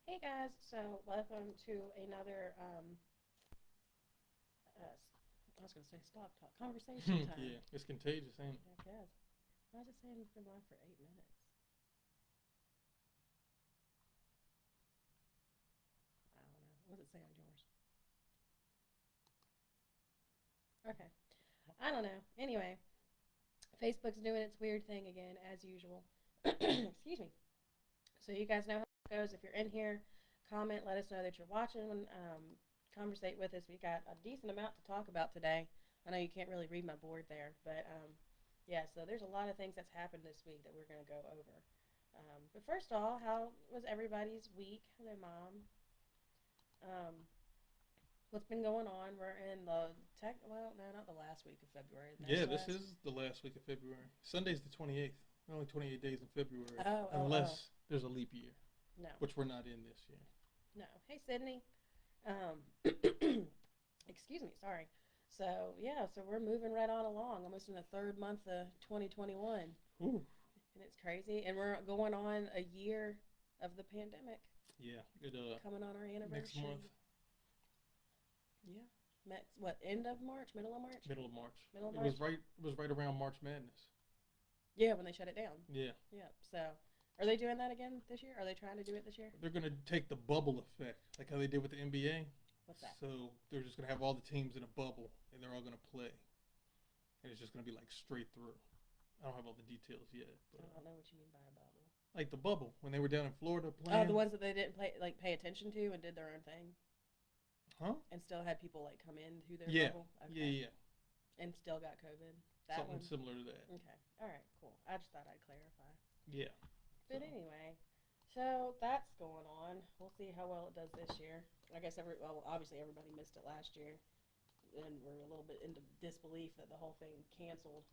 Hey guys, so welcome to another, I was going to say stop talk, conversation time. Yeah, it's contagious, ain't it? I guess. I was just saying it's been going for 8 minutes. I don't know. What does it say on yours? Okay. I don't know. Anyway, Facebook's doing its weird thing again, as usual. Excuse me. So you guys know how it goes. If you're in here, comment, let us know that you're watching, conversate with us. We got a decent amount to talk about today. I know you can't really read my board there, but yeah, so there's a lot of things that's happened this week that we're going to go over. But first of all, how was everybody's week? Hello, Mom. Um, what's been going on? We're in the well, no, not the last week of February. The next Yeah, this last. is the last week of February. Sunday's the 28th. Only 28 days in February, Oh. unless there's a leap year, No, which we're not in this year. no. Hey, Sydney. Um, excuse me, sorry. So yeah, so we're moving right on along, almost in the third month of 2021, Ooh, and it's crazy. And we're going on a year of the pandemic, yeah. It coming on our next month, anniversary. Yeah, what, end of March, middle of March, middle of March. middle of It March. was right. It was right around March Madness. Yeah, when they shut it down. Yeah, Yeah. So, are they doing that again this year? Are they trying to do it this year? they're gonna take the bubble effect, like how they did with the NBA. What's that? So they're just gonna have all the teams in a bubble, and they're all gonna play, and it's just gonna be like straight through. I don't have all the details yet, I but don't know what you mean by a bubble. like the bubble when they were down in Florida Oh, the playing. ones that they didn't pay attention to and did their own thing, Huh? and still had people like come in through their Yeah. bubble. Yeah, Okay. yeah. And still got COVID. That Something one. similar to that. Okay. All right. Cool. I just thought I'd clarify. Yeah. So But anyway, so that's going on. We'll see how well it does this year. I guess obviously everybody missed it last year, and we're a little bit into disbelief that the whole thing canceled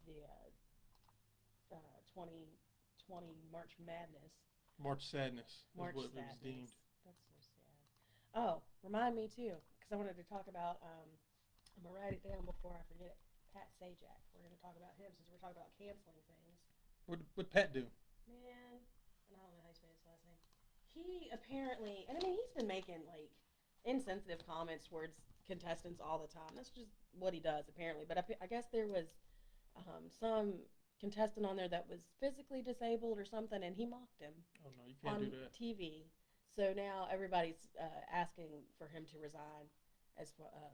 the 2020 March Madness. March Sadness is March what it was sadness. deemed. That's so sad. Oh, remind me too, because I wanted to talk about. I'm gonna write it down before I forget it. Pat Sajak. We're gonna talk about him since we're talking about canceling things. What Pat do? Man, and I don't know how you say his last name. He apparently, and I mean, he's been making like insensitive comments towards contestants all the time. That's just what he does apparently. But I guess there was some contestant on there that was physically disabled or something, and he mocked him Oh no, you can't do on that. TV. So now everybody's asking for him to resign as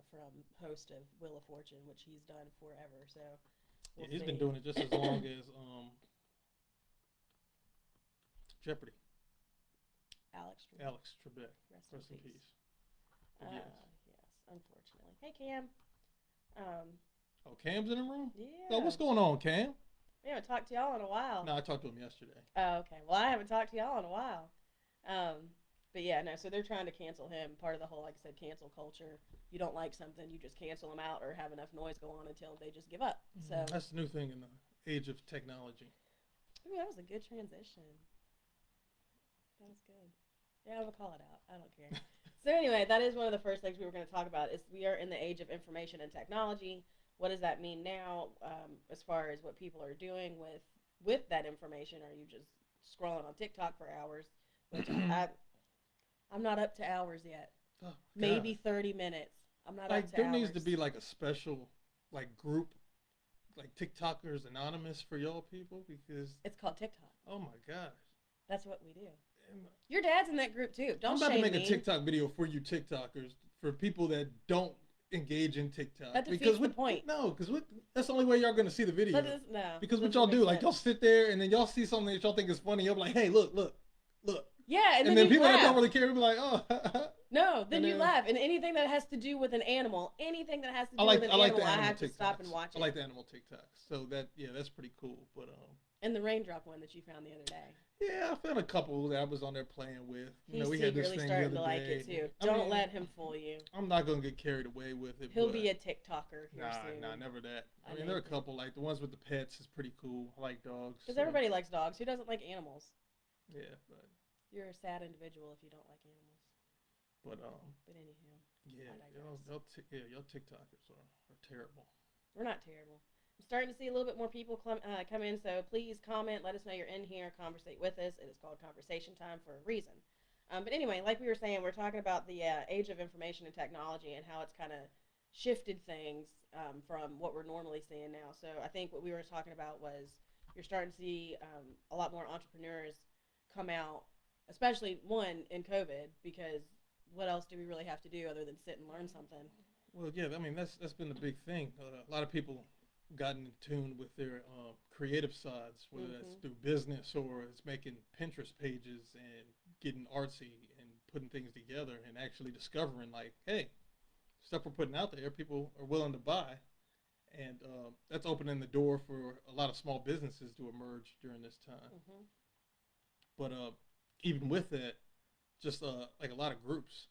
from host of Wheel of Fortune, which he's done forever. So Yeah, we'll he's been see. doing it just as long as Jeopardy. Alex Trebek, Alex Trebek. rest Rest in in peace. peace. But yes. Yes, unfortunately. Hey Cam. Um, Oh, Cam's in the room. So yeah, what's going on, Cam? we haven't talked to y'all in a while. No, I talked to him yesterday. Oh, okay. Well, I haven't talked to y'all in a while. But yeah, no. So they're trying to cancel him. Part of the whole, like I said, cancel culture. You don't like something, you just cancel them out or have enough noise go on until they just give up. So That's the new thing in the age of technology. ooh, that was a good transition. That was good. Yeah, I'm gonna call it out. I don't care. So anyway, that is one of the first things we were going to talk about. Is we are in the age of information and technology. What does that mean now, as far as what people are doing with that information? Are you just scrolling on TikTok for hours? Which I'm not up to hours yet. Oh God. Maybe 30 minutes. I'm not up Like to there hours. needs to be like a special like group like TikTokers Anonymous for y'all people because It's called TikTok. oh my gosh. That's what we do. And Your dad's in that group too. I'm Don't about to shame make a me. TikTok video for you TikTokers for people that don't engage in TikTok That defeats because the point. no because that's the only way y'all gonna see the video No. because what Doesn't y'all make do like y'all sense. sit there and then y'all see something that y'all think is funny y'all be like hey look Yeah, and and then then you people that don't laugh. really care will be like oh No, then and you then laugh. And anything that has to do with an animal, anything that has to I do like with an I like animal, the I animal have to stop and TikToks. watch I it. like the animal TikToks. So that yeah, that's pretty cool. But And the raindrop one that you found the other day. yeah, I found a couple that I was on there playing with. You know, He's we had this secretly thing the starting other to like day. it too. I Don't mean, let him fool you. I'm not gonna get carried away with it. He'll But be a TikToker here soon. nah, never that. I I mean, know there are you a think. couple like the ones with the pets is pretty cool. I like dogs. Because So, everybody likes dogs. Who doesn't like animals? yeah, but You're a sad individual if you don't like animals. but But anywho, yeah, I digress. y'all TikTokers are terrible. We're not terrible. I'm starting to see a little bit more people come in, so please comment. Let us know you're in here. Conversate with us. It is called Conversation Time for a reason. But anyway, like we were saying, we're talking about the age of information and technology and how it's kind of shifted things from what we're normally seeing now. So I think what we were talking about was you're starting to see a lot more entrepreneurs come out, especially one in COVID, because what else do we really have to do other than sit and learn something? Well, yeah, I mean that's been the big thing. A lot of people gotten in tune with their creative sides, whether that's Mm-hmm. through business or it's making Pinterest pages and getting artsy and putting things together and actually discovering like, hey, stuff we're putting out there, people are willing to buy, and that's opening the door for a lot of small businesses to emerge during this time. Mm-hmm. But even with that, just like a lot of groups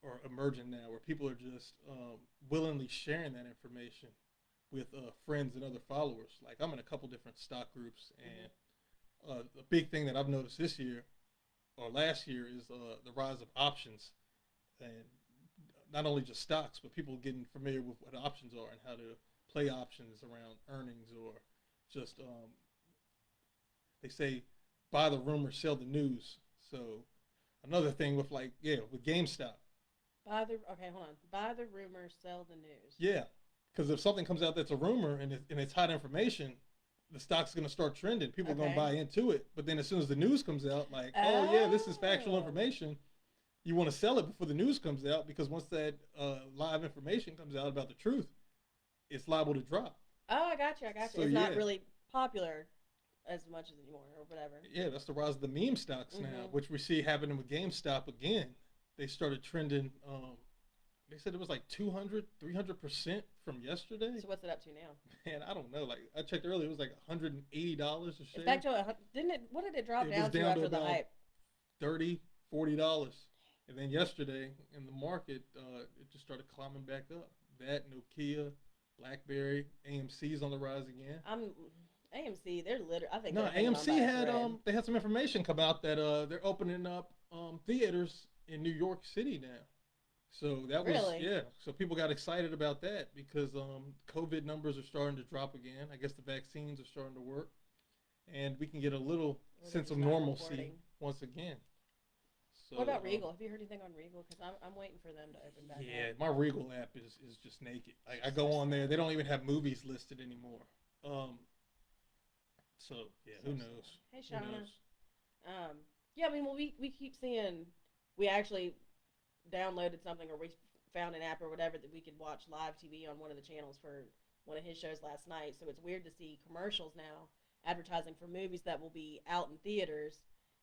are emerging now where people are just willingly sharing that information with friends and other followers. Like I'm in a couple different stock groups, and the big thing that I've noticed this year or last year is the rise of options, and not only just stocks, but people getting familiar with what options are and how to play options around earnings or just they say buy the rumor, sell the news. So another thing with like with GameStop. Okay, hold on. Buy the rumor, sell the news. Yeah, because if something comes out that's a rumor and it's hot information, the stock's going to start trending. People are going to Okay. buy into it. But then as soon as the news comes out, like, oh yeah, this is factual Oh. information, you want to sell it before the news comes out because once that live information comes out about the truth, it's liable to drop. Oh, I got you. I got you. So It's not yeah, really popular as much as anymore or whatever. yeah, that's the rise of the meme stocks now, Mm-hmm. which we see happening with GameStop again. They started trending. They said it was like 200, 300% from yesterday. So what's it up to now? Man, I don't know. Like I checked earlier, it was like $180 a It's share. back to didn't it? What did it drop It was down to down to after the about hype? 30, $40. And then yesterday in the market, it just started climbing back up. That Nokia, BlackBerry, AMC's on the rise again. I'm AMC. They're literally. I think No, they're hanging on AMC by a had thread. they had some information come out that they're opening up theaters in New York City now. So that was Really? yeah. So people got excited about that because COVID numbers are starting to drop again. I guess the vaccines are starting to work, and we can get a little Or they're sense of just not normalcy reporting. once again. So What about Regal? Have you heard anything on Regal? Because I'm waiting for them to open back yeah, up. my Regal app is just naked. I go on there. They don't even have movies listed anymore. Um, so yeah, So who sad. knows? Hey, Who Shauna. knows? Yeah, I mean, well, we keep seeing. We actually downloaded something or we found an app or whatever that we could watch live TV on one of the channels for one of his shows last night. So it's weird to see commercials now advertising for movies that will be out in theaters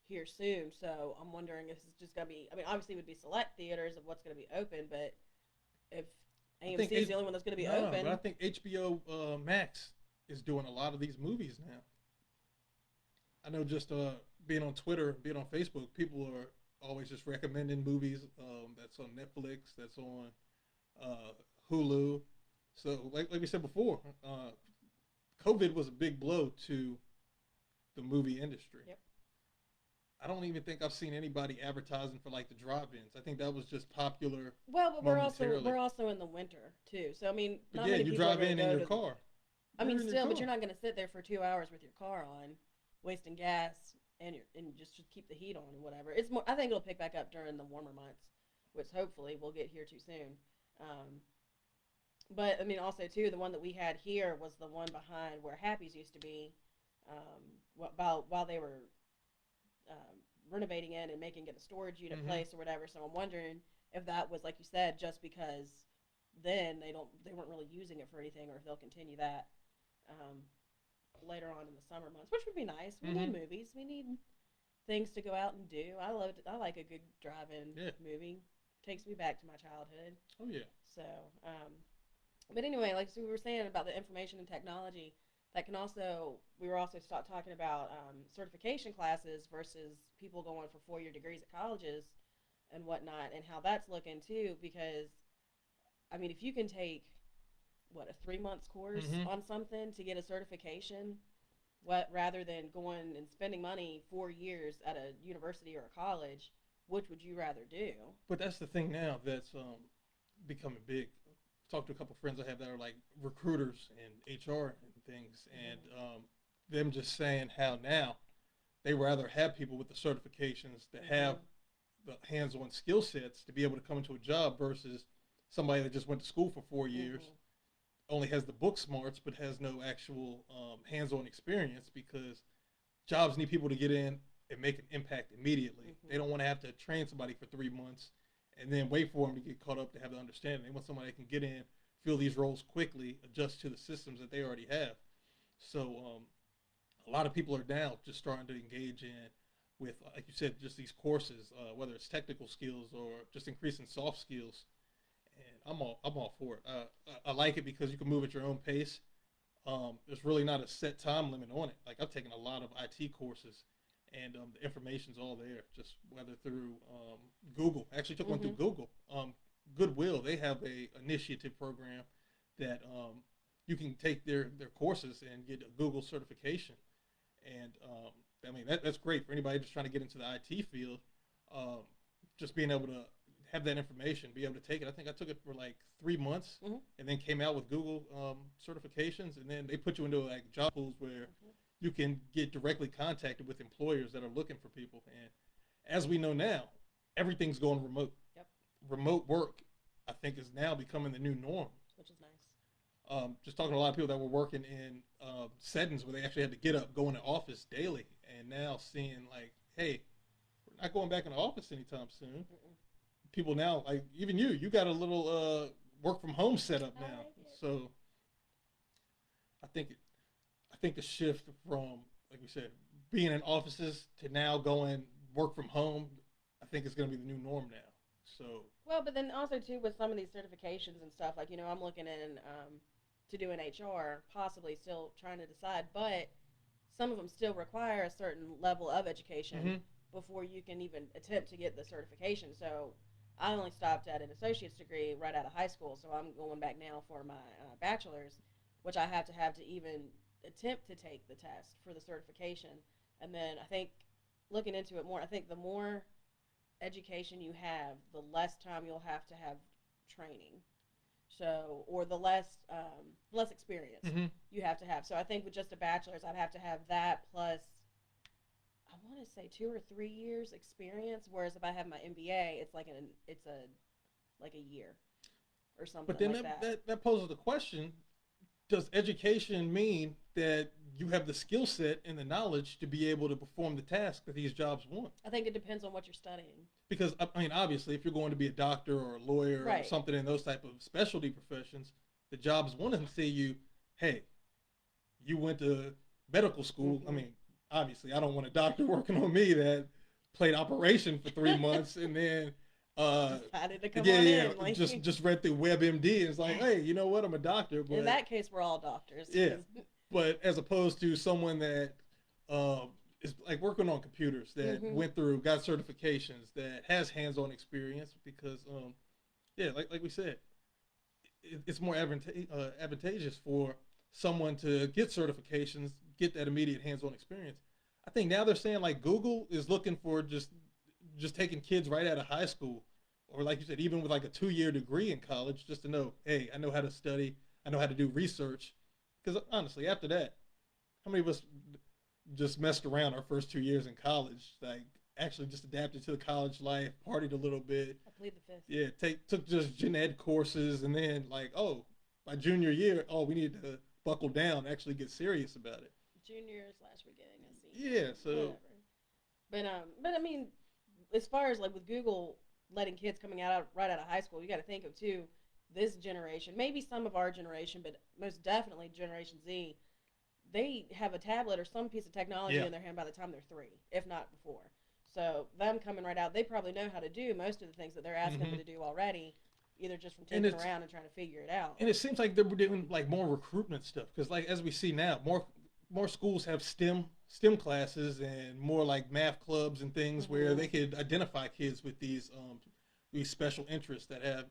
here soon. So I'm wondering if it's just going to be, I mean, obviously it would be select theaters of what's going to be open, but if I think AMC is the only one that's going to be no, but I open. think HBO Max is doing a lot of these movies now. I know just being on Twitter, being on Facebook, people are always just recommending movies that's on Netflix, that's on uh, Hulu. So, like we said before, COVID was a big blow to the movie industry. Yep. I don't even think I've seen anybody advertising for like the drive-ins. I think that was just popular Well, but momentarily. we're also in the winter too. So I mean, But not yeah, many you people are drive going to in go your to. car. I You're mean, in your still, but car. you're not going to sit there for 2 hours with your car on, wasting gas and just keep the heat on and whatever. It's more. I think it'll pick back up during the warmer months, which hopefully we'll get here too soon. Um, but I mean, also too, the one that we had here was the one behind where Happy's used to be, while they were um, renovating it and making it a storage unit Mm-hmm. place or whatever. So I'm wondering if that was like you said, just because then they weren't really using it for anything, or if they'll continue that um, later on in the summer months, which would be nice. We Mm-hmm. need movies. We need things to go out and do. I like a good drive-in Yeah. movie. Takes me back to my childhood. Oh yeah. So, but anyway, like so we were saying about the information and technology, that can also we were also start talking about certification classes versus people going for 4 year degrees at colleges and whatnot, and how that's looking too. Because I mean, if you can take what a 3 months course Mm-hmm. on something to get a certification, what rather than going and spending money 4 years at a university or a college, which would you rather do? But that's the thing now that's becoming big. Talked to a couple friends I have that are like recruiters and HR and things, and Mm-hmm. them just saying how now they rather have people with the certifications that Mm-hmm. have the hands-on skill sets to be able to come into a job versus somebody that just went to school for 4 years, only has the book smarts but has no actual hands-on experience, because jobs need people to get in and make an impact immediately. They don't want to have to train somebody for 3 months and then wait for them to get caught up to have the understanding. They want somebody that can get in, fill these roles quickly, adjust to the systems that they already have. So a lot of people are now just starting to engage in with, like you said, just these courses, whether it's technical skills or just increasing soft skills. And I'm all for it. I like it because you can move at your own pace. There's really not a set time limit on it. Like, I've taken a lot of IT courses, and the information's all there. Just whether through Google. I actually took one through Google. Goodwill, they have a initiative program that you can take their courses and get a Google certification. And I mean, that's great for anybody just trying to get into the IT field. Just being able to have that information, be able to take it. I think I took it for like 3 months, and then came out with Google certifications, and then they put you into like job pools where you can get directly contacted with employers that are looking for people. And as we know now, everything's going remote. Yep. Remote work, I think, is now becoming the new norm. Which is nice. Just talking to a lot of people that were working in settings where they actually had to get up, go in the office daily, and now seeing like, hey, we're not going back in the office anytime soon. People now, like even you got a little work from home setup now. So I think the shift from, like we said, being in offices to now going work from home, I think it's going to be the new norm now. So well, but then also too with some of these certifications and stuff, like, I'm looking in to do an HR, possibly still trying to decide, but some of them still require a certain level of education before you can even attempt to get the certification. So I only stopped at an associate's degree right out of high school, so I'm going back now for my bachelor's, which I have to even attempt to take the test for the certification. And then I think, looking into it more, I think the more education you have, the less time you'll have to have training. So, or the less experience you have to have. So I think with just a bachelor's, I'd have to have that plus, I want to say 2 or 3 years experience. Whereas if I have my MBA, it's like a year or something. But then like that poses the question: does education mean that you have the skill set and the knowledge to be able to perform the task that these jobs want? I think it depends on what you're studying. Because, I mean, obviously, if you're going to be a doctor or a lawyer or something in those type of specialty professions, the jobs want to see you, hey, you went to medical school. I mean, obviously, I don't want a doctor working on me that played operation for 3 months and then decided to come in. Like, just read through WebMD and it's like, hey, you know what? I'm a doctor. But in that case, we're all doctors. Yeah. But as opposed to someone that is like working on computers, that went through, got certifications, that has hands-on experience, because like we said, it's more advantageous for someone to get certifications, get that immediate hands-on experience. I think now they're saying like Google is looking for just taking kids right out of high school, or like you said, even with like a 2-year degree in college, just to know, hey, I know how to study, I know how to do research. Because honestly, after that, how many of us just messed around our first 2 years in college, like actually just adapted to the college life, partied a little bit. I plead the fifth. Yeah, took just gen ed courses, and then like, oh, by junior year, we need to buckle down, actually get serious about it. Junior/beginning of senior. Yeah, so. Whatever. But I mean, as far as like with Google letting kids coming right out of high school, you got to think of too, this generation, maybe some of our generation, but most definitely Generation Z, they have a tablet or some piece of technology in their hand by the time they're 3, if not before. So them coming right out, they probably know how to do most of the things that they're asking them to do already, either just from taking around and trying to figure it out. And it seems like they're doing like more recruitment stuff, because like as we see now, more schools have STEM classes and more like math clubs and things where they could identify kids with these special interests that have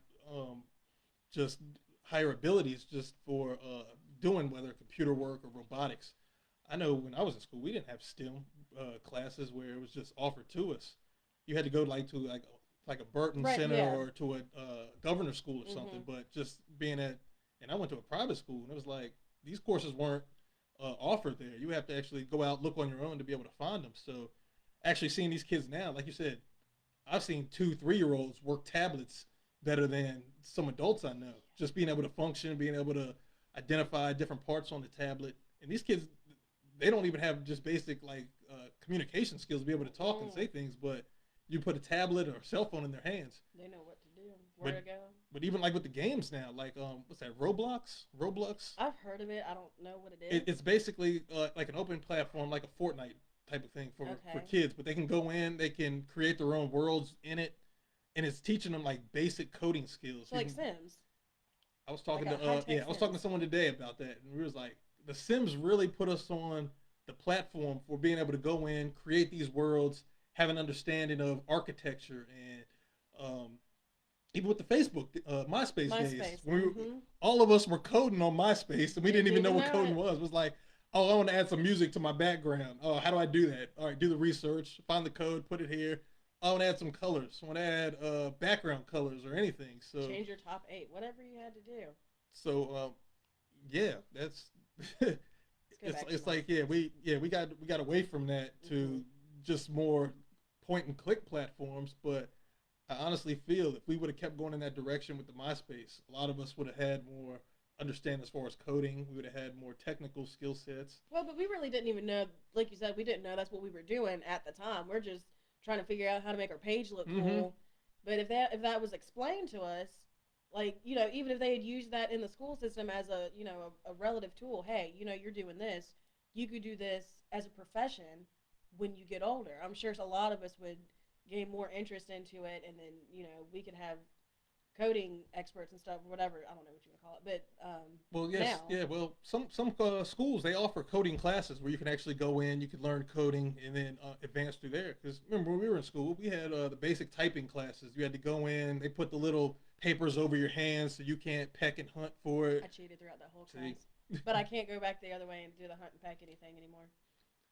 just higher abilities just for doing whether computer work or robotics. I know when I was in school, we didn't have STEM classes where it was just offered to us. You had to go to a Burton Center or to a governor school or something. But just being and I went to a private school, and it was like these courses weren't offered there. You have to actually go out, look on your own to be able to find them. So actually seeing these kids now, like you said, I've seen 2, 3-year-olds work tablets better than some adults I know. Just being able to function, being able to identify different parts on the tablet. And these kids, they don't even have just basic like communication skills to be able to talk and say things. But you put a tablet or a cell phone in their hands, they know what to do, where to go. But even like with the games now, like what's that? Roblox. I've heard of it. I don't know what it is. It's basically like an open platform, like a Fortnite type of thing for kids. But they can go in, they can create their own worlds in it, and it's teaching them like basic coding skills. So like Sims. I was talking to someone today about that, and we was like, the Sims really put us on the platform for being able to go in, create these worlds, have an understanding of architecture, and even with the Facebook, MySpace days, all of us were coding on MySpace, and we didn't even know what coding was. It was like, oh, I want to add some music to my background. Oh, how do I do that? All right, do the research, find the code, put it here. I want to add some colors. I want to add background colors or anything. So change your top 8, whatever you had to do. So, yeah, that's it's like we got away from that to just more point and click platforms. But I honestly feel if we would have kept going in that direction with the MySpace, a lot of us would have had more understanding as far as coding. We would have had more technical skill sets. Well, but we really didn't even know, like you said, we didn't know that's what we were doing at the time. We're just trying to figure out how to make our page look cool. But if that was explained to us, like, you know, even if they had used that in the school system as a, you know, a relative tool, hey, you know, you're doing this, you could do this as a profession when you get older. I'm sure a lot of us would gain more interest into it, and then, you know, we could have coding experts and stuff, or whatever. I don't know what you want to call it, but well, yes, yeah. Well, some schools, they offer coding classes where you can actually go in, you can learn coding, and then advance through there. Because remember, when we were in school, we had the basic typing classes. You had to go in, they put the little papers over your hands so you can't peck and hunt for it. I cheated throughout that whole class, but I can't go back the other way and do the hunt and peck anything anymore.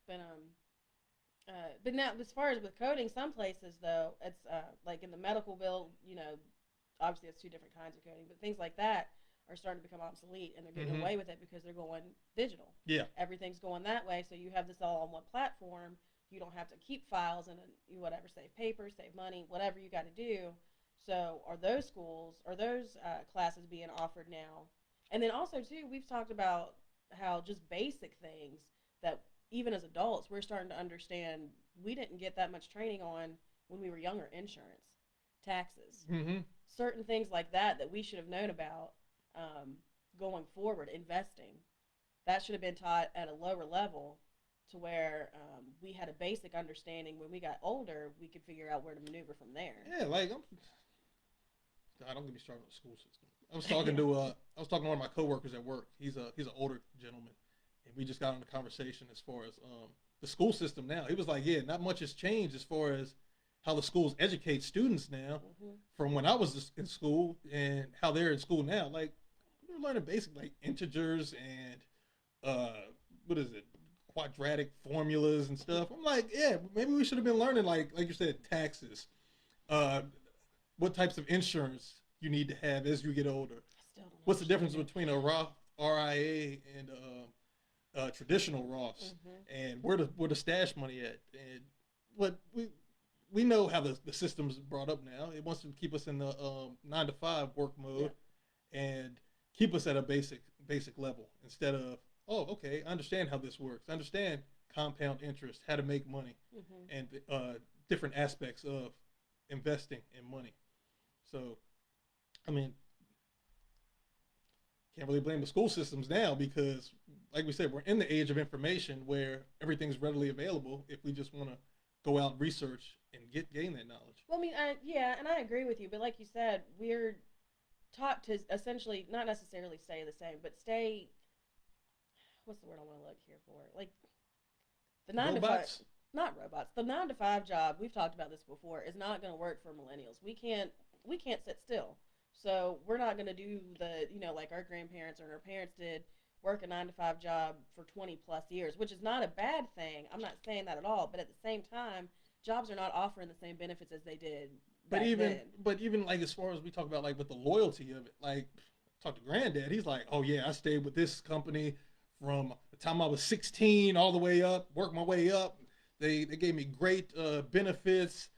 But now, as far as with coding, some places though, it's like in the medical field, you know, obviously it's 2 different kinds of coding, but things like that are starting to become obsolete, and they're getting away with it because they're going digital. Yeah. Everything's going that way, so you have this all on one platform. You don't have to keep files and whatever, save paper, save money, whatever you got to do. So are those schools, are those classes being offered now? And then also too, we've talked about how just basic things that even as adults, we're starting to understand we didn't get that much training on when we were younger. Insurance, taxes, certain things like that we should have known about going forward. Investing, that should have been taught at a lower level to where we had a basic understanding. When we got older, we could figure out where to maneuver from there. Yeah, like don't get me started on the school system. I was talking to one of my coworkers at work. He's an older gentleman, and we just got on a conversation as far as the school system now. He was like, yeah, not much has changed as far as how the schools educate students now from when I was in school and how they're in school now. Like, we're learning basic like integers and what is it, quadratic formulas and stuff. I'm like, yeah, maybe we should have been learning like you said, taxes, what types of insurance you need to have as you get older. What's the difference between a Roth RIA and traditional Roths, and where to stash money at, and what we know how the system's brought up now. It wants to keep us in the 9-to-5 work mode and keep us at a basic level instead of, oh, okay, I understand how this works. I understand compound interest, how to make money, and different aspects of investing in money. So, I mean, can't really blame the school systems now because, like we said, we're in the age of information where everything's readily available if we just want to go out and research and gain that knowledge. Well, I mean, yeah, and I agree with you, but like you said, we're taught to essentially not necessarily stay the same, but stay, what's the word I want to look here for? Like, the 9-to-5, not robots, the 9-to-5 job, we've talked about this before, is not going to work for millennials. We can't sit still. So we're not going to do the, you know, like our grandparents or our parents did, work a 9-to-5 job for 20 plus years, which is not a bad thing. I'm not saying that at all. But at the same time, jobs are not offering the same benefits as they did back then. But even like as far as we talk about like with the loyalty of it, like talk to Granddad, he's like, oh yeah, I stayed with this company from the time I was 16 all the way up, worked my way up. They gave me great benefits,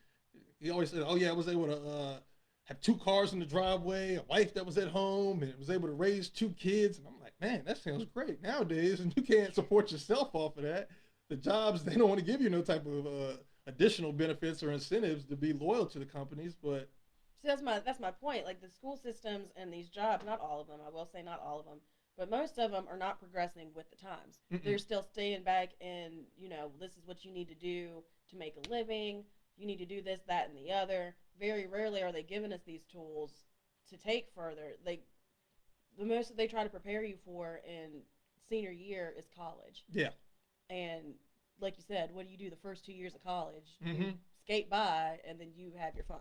he always said, "Oh yeah, I was able to have 2 cars in the driveway, a wife that was at home, and was able to raise 2 kids." And I'm like, man, that sounds great nowadays. And you can't support yourself off of that. The jobs, they don't want to give you no type of additional benefits or incentives to be loyal to the companies. But See, that's my point. Like the school systems and these jobs, not all of them. I will say not all of them, but most of them are not progressing with the times. They're mm-mm. still staying back in, this is what you need to do to make a living. You need to do this, that, and the other. Very rarely are they giving us these tools to take further. The most that they try to prepare you for in senior year is college. Yeah. And like you said, what do you do the first 2 years of college? You Mm-hmm. skate by, and then you have your fun.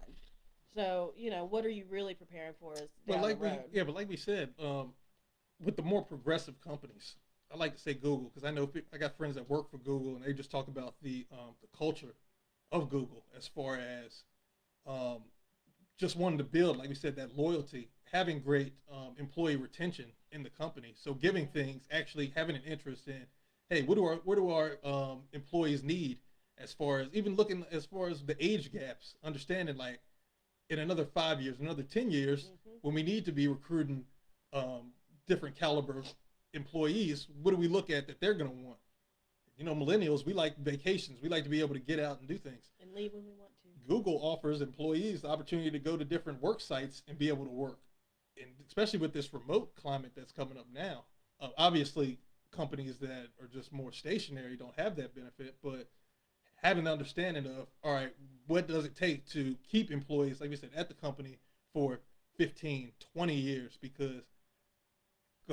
So, what are you really preparing for us But down the like we, road? yeah, but like we said, with the more progressive companies, I like to say Google because I know I got friends that work for Google and they just talk about the culture of Google as far as um, just wanting to build, like we said, that loyalty, having great employee retention in the company. So giving things, actually having an interest in, hey, what do our employees need as far as even looking as far as the age gaps, understanding like in another 5 years, another 10 years, Mm-hmm. when we need to be recruiting different caliber employees, what do we look at that they're going to want? Millennials, we like vacations. We like to be able to get out and do things. And leave when we want to. Google offers employees the opportunity to go to different work sites and be able to work. And especially with this remote climate that's coming up now, obviously companies that are just more stationary don't have that benefit, but having the understanding of, all right, what does it take to keep employees, like we said, at the company for 15, 20 years? Because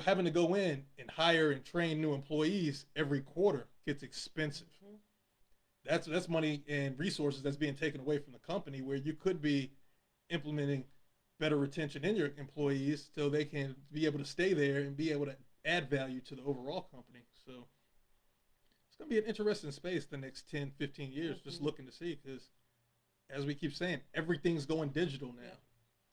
having to go in and hire and train new employees every quarter gets expensive. Mm-hmm. That's money and resources that's being taken away from the company where you could be implementing better retention in your employees so they can be able to stay there and be able to add value to the overall company. So it's going to be an interesting space the next 10, 15 years, just Mm-hmm. looking to see because, as we keep saying, everything's going digital now. Yeah.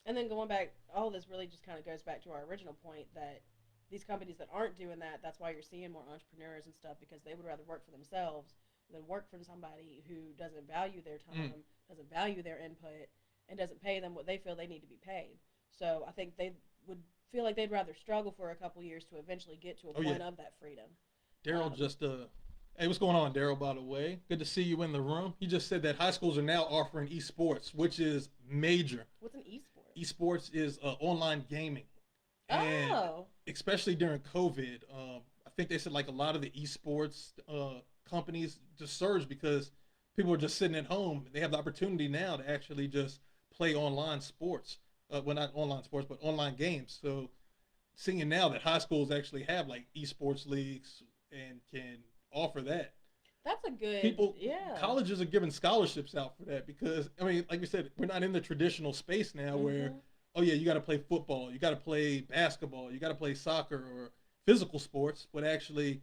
And then going back, all this really just kind of goes back to our original point that these companies that aren't doing that, that's why you're seeing more entrepreneurs and stuff because they would rather work for themselves than work for somebody who doesn't value their time, doesn't value their input, and doesn't pay them what they feel they need to be paid. So I think they would feel like they'd rather struggle for a couple years to eventually get to a Oh, yeah. point of that freedom. Daryl just hey, what's going on, Daryl, by the way? Good to see you in the room. He just said that high schools are now offering esports, which is major. What's an esport? Esports is online gaming. And Oh. especially during COVID, I think they said like a lot of the esports companies just surged because people are just sitting at home. They have the opportunity now to actually just play online sports. Well, not online sports, but online games. So seeing now that high schools actually have like esports leagues and can offer that. That's a good, People, yeah. colleges are giving scholarships out for that because, I mean, like we said, we're not in the traditional space now where, oh yeah, you got to play football, you got to play basketball, you got to play soccer or physical sports, but actually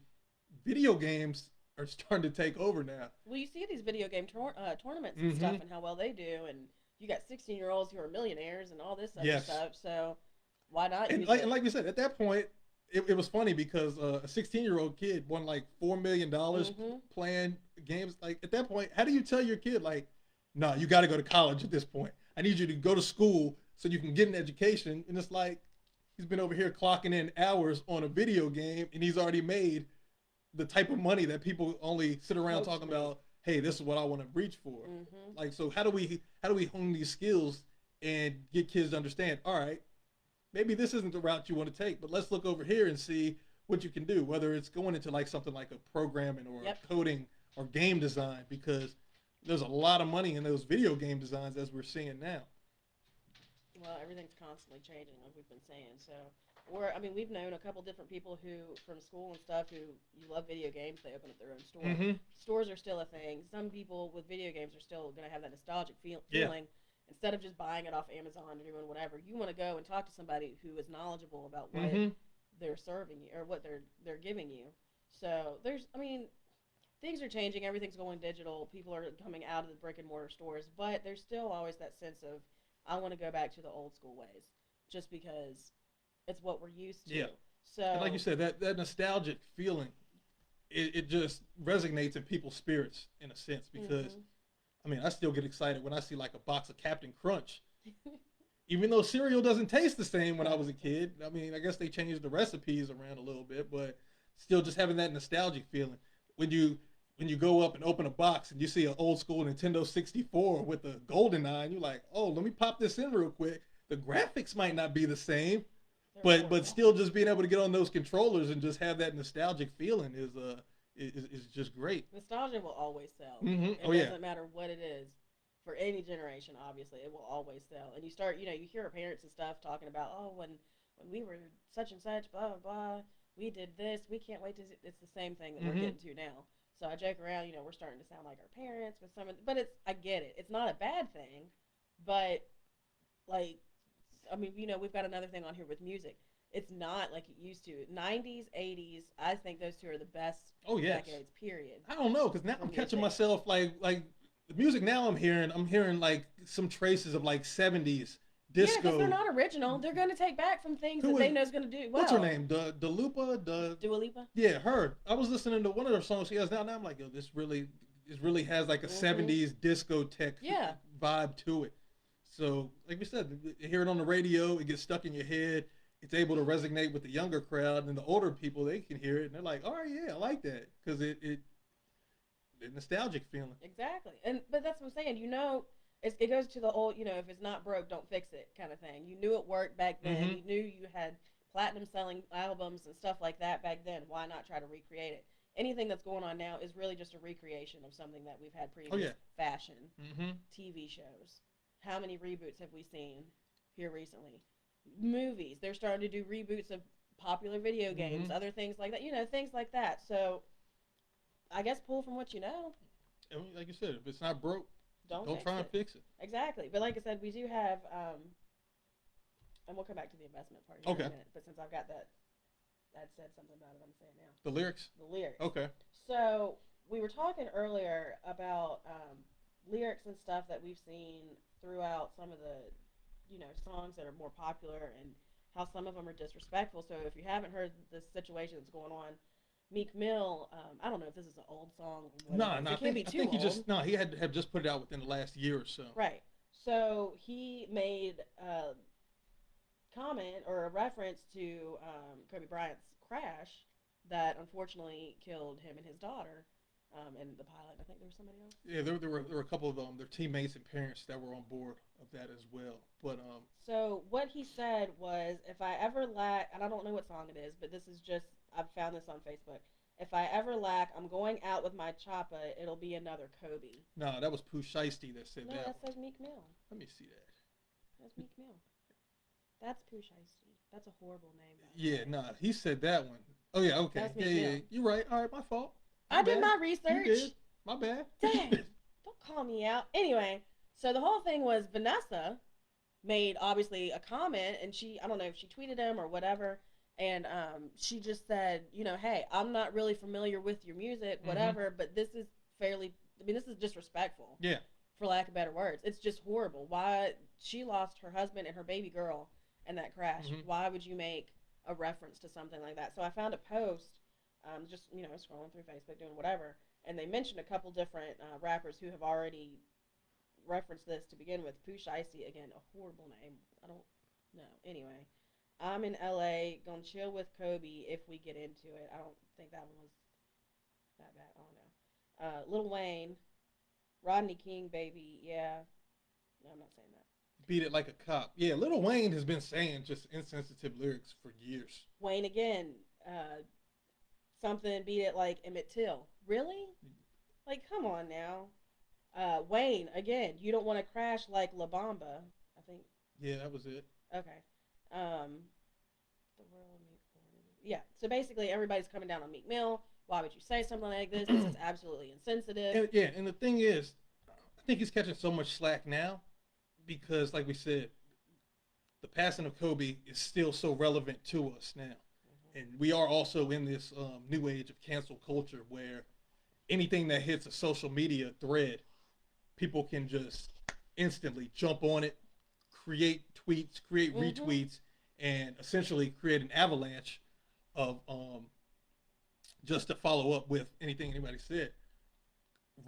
video games are starting to take over now. Well, you see these video game tournaments and stuff and how well they do, and you got 16-year-olds who are millionaires and all this other Yes. stuff, so why not And use like, it? and like we said, at that point, it was funny because a 16-year-old kid won like $4 million playing games. Like at that point, how do you tell your kid like, no, you got to go to college at this point. I need you to go to school so you can get an education. And it's like he's been over here clocking in hours on a video game, and he's already made the type of money that people only sit around talking about. Hey, this is what I want to reach for. Like, so how do we hone these skills and get kids to understand? All right, maybe this isn't the route you want to take, but let's look over here and see what you can do, whether it's going into like something like a programming or a coding or game design, because there's a lot of money in those video game designs as we're seeing now. Well, everything's constantly changing, like we've been saying. So, we've known a couple different people who, from school and stuff, who you love video games. They open up their own store. Stores are still a thing. Some people with video games are still going to have that nostalgic feeling. Instead of just buying it off Amazon or doing whatever, you want to go and talk to somebody who is knowledgeable about what they're serving you or what they're giving you. So things are changing. Everything's going digital. People are coming out of the brick and mortar stores, but there's still always that sense of I want to go back to the old school ways, just because it's what we're used to. Yeah. So, and like you said, that nostalgic feeling, it just resonates in people's spirits in a sense because I mean, I still get excited when I see like a box of Captain Crunch. Even though cereal doesn't taste the same when I was a kid. I mean, I guess they changed the recipes around a little bit, but still just having that nostalgic feeling. When you go up and open a box and you see an old school Nintendo 64 with a golden eye, and you're like, oh, let me pop this in real quick. The graphics might not be the same, but still just being able to get on those controllers and just have that nostalgic feeling is just great. Nostalgia will always sell. Mm-hmm. It doesn't matter what it is. For any generation, obviously, it will always sell. And you start, you hear our parents and stuff talking about, oh, when we were such and such, blah, blah, blah, we did this, we can't wait to see. It's the same thing that we're getting to now. So I joke around, we're starting to sound like our parents with some of but I get it. It's not a bad thing, but, like, I mean, we've got another thing on here with music. It's not like it used to. 90s, 80s, I think those two are the best decades, period. I don't know, because now I'm catching myself, like the music now I'm hearing like some traces of like 70s disco. Yeah, because they're not original. They're going to take back from things that they know is going to do well. What's her name? Dua Lipa? Yeah, her. I was listening to one of her songs she has now. Now I'm like, yo, this really has like a 70s discotheque vibe to it. So, like we said, you hear it on the radio, it gets stuck in your head. It's able to resonate with the younger crowd, and the older people, they can hear it, and they're like, all right, yeah, I like that. Because the nostalgic feeling. Exactly. But that's what I'm saying. It goes to the old, if it's not broke, don't fix it kind of thing. You knew it worked back then. Mm-hmm. You knew you had platinum selling albums and stuff like that back then. Why not try to recreate it? Anything that's going on now is really just a recreation of something that we've had previously. Oh, yeah. Fashion, TV shows. How many reboots have we seen here recently? Movies. They're starting to do reboots of popular video games, other things like that. Things like that. So I guess pull from what you know. I mean, like you said, if it's not broke, don't try and fix it. Exactly. But like I said, we do have, and we'll come back to the investment part here in a minute. But since I've got that said something about it, I'm saying now. The lyrics? The lyrics. Okay. So we were talking earlier about lyrics and stuff that we've seen throughout some of the, songs that are more popular and how some of them are disrespectful. So if you haven't heard the situation that's going on, Meek Mill, I don't know if this is an old song. No, I think he had just put it out within the last year or so. Right. So he made a comment or a reference to Kobe Bryant's crash that unfortunately killed him and his daughter, and the pilot. I think there was somebody else. Yeah, there were a couple of their teammates and parents that were on board of that as well. But so what he said was, if I ever lack, and I don't know what song it is, but this is just, I've found this on Facebook. If I ever lack, I'm going out with my choppa, it'll be another Kobe. No, that was Pooh Shiesty that said that. No, that says Meek Mill. Let me see that. That's Meek Mill. That's Pooh Shiesty. That's a horrible name. Yeah, nah, he said that one. Oh, yeah, okay. That's Yeah. You're right. All right, my fault. I did my research. You did. My bad. Dang. Don't call me out. Anyway, so the whole thing was Vanessa made, obviously, a comment, and I don't know if she tweeted him or whatever, and she just said, hey, I'm not really familiar with your music, whatever, but this is this is disrespectful. Yeah. For lack of better words. It's just horrible. Why? She lost her husband and her baby girl in that crash. Why would you make a reference to something like that? So I found a post, just, scrolling through Facebook, doing whatever, and they mentioned a couple different rappers who have already referenced this to begin with. Pooh Shiesty, again, a horrible name. I don't know. Anyway, I'm in LA, gonna chill with Kobe if we get into it. I don't think that one was that bad. I don't know. Lil Wayne, Rodney King, baby, yeah. No, I'm not saying that. Beat it like a cop. Yeah, Lil Wayne has been saying just insensitive lyrics for years. Wayne again, something beat it like Emmett Till. Really? Like, come on now. Wayne, again, you don't want to crash like La Bamba, I think. Yeah, that was it. Okay. Yeah, so basically everybody's coming down on Meek Mill. Why would you say something like this? This is absolutely insensitive. And the thing is, I think he's catching so much slack now because, like we said, the passing of Kobe is still so relevant to us now. And we are also in this new age of cancel culture where anything that hits a social media thread, people can just instantly jump on it, create tweets, create retweets, and essentially create an avalanche of just to follow up with anything anybody said.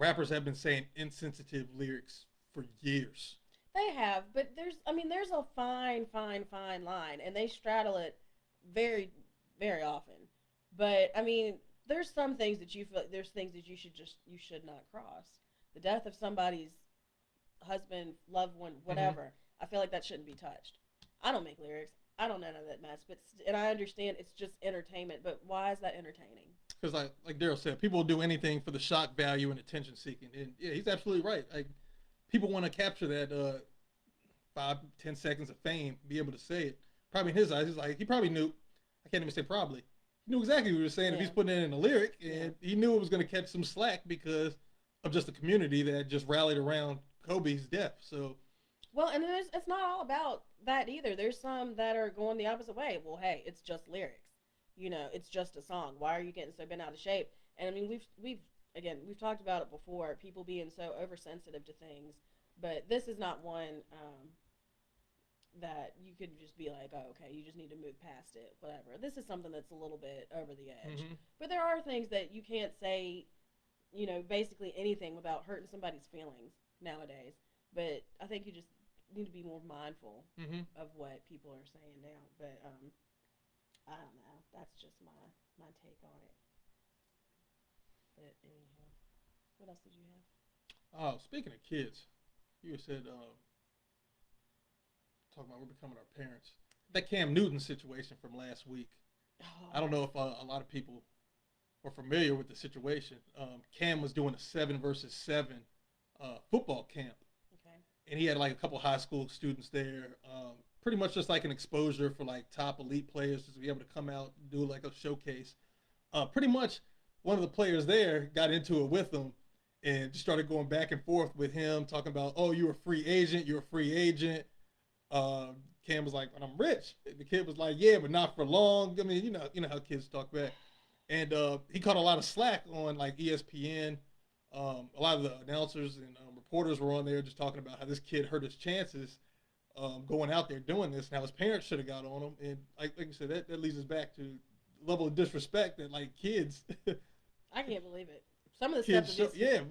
rappers have been saying insensitive lyrics for years. They have, but there's a fine line, and they straddle it very, very often. But I mean, there's some things that you feel there's things that you should not cross. The death of somebody's husband, loved one, Mm-hmm. whatever. I feel like that shouldn't be touched. I don't make lyrics. I don't know none of that mess, and I understand it's just entertainment. But why is that entertaining? Because like Daryl said, people will do anything for the shock value and attention seeking, and yeah, he's absolutely right. Like people want to capture that 5, 10 seconds of fame, be able to say it. Probably in his eyes, he's like he probably knew. I can't even say probably. He knew exactly what he was saying if Yeah. he's putting it in a lyric, Yeah. and he knew it was going to catch some slack because of just the community that just rallied around Kobe's death. So Well, and it's not all about that either. There's some that are going the opposite way. Well, hey, it's just lyrics. It's just a song. Why are you getting so bent out of shape? And I mean, we've talked about it before. People being so oversensitive to things, but this is not one that you could just be like, oh, okay, you just need to move past it, whatever. This is something that's a little bit over the edge. mm-hmm. But there are things that you can't say, basically anything without hurting somebody's feelings nowadays. But I think you just need to be more mindful Mm-hmm. of what people are saying now. But I don't know. That's just my take on it. But anyhow, what else did you have? Oh, speaking of kids, you said talking about we're becoming our parents. That Cam Newton situation from last week. I don't know if a lot of people are familiar with the situation. Cam was doing a 7 versus 7 football camp, Okay. and he had like a couple high school students there. Pretty much just like an exposure for like top elite players to be able to come out and do like a showcase. Pretty much one of the players there got into it with him and just started going back and forth with him, talking about, oh, you're a free agent, you're a free agent. Cam was like, but I'm rich. And the kid was like, yeah, but not for long. I mean, you know how kids talk back. And he caught a lot of slack on like ESPN. A lot of the announcers and reporters were on there just talking about how this kid hurt his chances going out there doing this, and how his parents should have got on him. And like you said, that leads us back to the level of disrespect that like kids, I can't believe it. Some of the kids, stuff. yeah.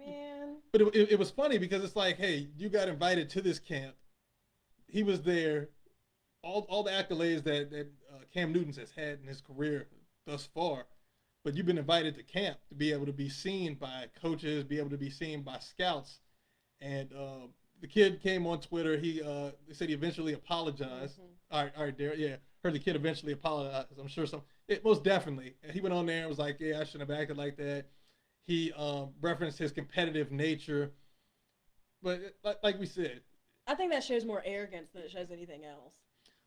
Man. But it was funny because it's like, hey, you got invited to this camp. He was there. All the accolades that Cam Newton has had in his career thus far, but you've been invited to camp to be able to be seen by coaches, be able to be seen by scouts, and the kid came on Twitter. They said he eventually apologized. Mm-hmm. All right, Derek. Yeah, heard the kid eventually apologized. I'm sure most definitely. He went on there and was like, yeah, I shouldn't have acted like that. He referenced his competitive nature, but like we said, I think that shows more arrogance than it shows anything else.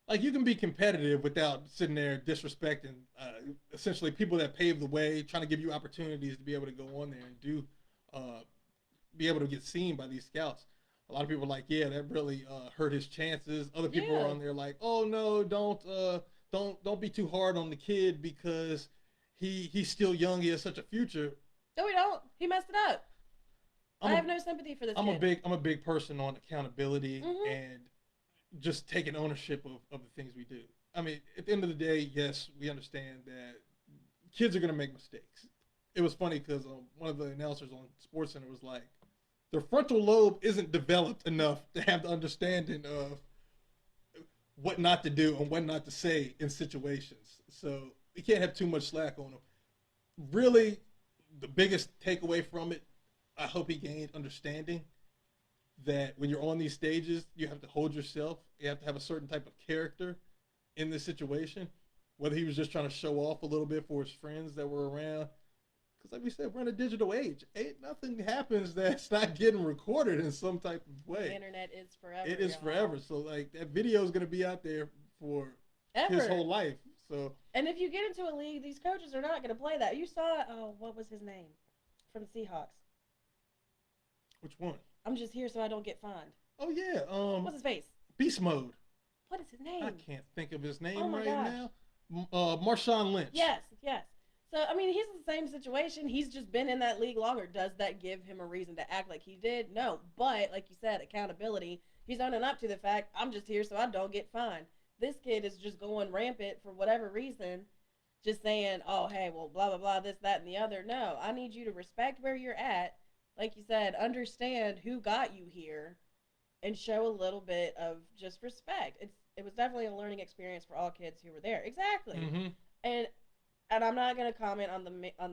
like you can be competitive without sitting there disrespecting essentially people that paved the way, trying to give you opportunities to be able to go on there and do, be able to get seen by these scouts. A lot of people are like, yeah, that really hurt his chances. Other people Yeah. are on there like, oh no, don't be too hard on the kid because he's still young. He has such a future. No, we don't. He messed it up. I I'm have no sympathy for this I'm kid. a big person on accountability Mhm. and just taking ownership of the things we do. I mean, at the end of the day, yes, we understand that kids are going to make mistakes. It was funny because one of the announcers on SportsCenter was like, their frontal lobe isn't developed enough to have the understanding of what not to do and what not to say in situations. So we can't have too much slack on them. Really, the biggest takeaway from it, I hope he gained understanding that when you're on these stages, you have to hold yourself. You have to have a certain type of character in this situation. Whether he was just trying to show off a little bit for his friends that were around. Because like we said, we're in a digital age. Ain't nothing happens that's not getting recorded in some type of way. The internet is forever. It is y'all. forever. So like that video is going to be out there for Ever. his whole life. So And if you get into a league, these coaches are not going to play that. You saw, what was his name from the Seahawks? which one? I'm just here so I don't get fined. Oh yeah, What's his face? Beast Mode. What is his name? I can't think of his name Oh my right gosh. now. Marshawn Lynch. Yes. So, I mean, he's in the same situation. He's just been in that league longer. Does that give him a reason to act like he did? No. But, like you said, accountability. He's owning up to the fact, I'm just here so I don't get fined. This kid is just going rampant for whatever reason, just saying, oh, hey, well, blah, blah, blah, this, that, and the other. No, I need you to respect where you're at, like you said, understand who got you here and show a little bit of just respect. It was definitely a learning experience for all kids who were there. Exactly. Mm-hmm. And and I'm not gonna comment on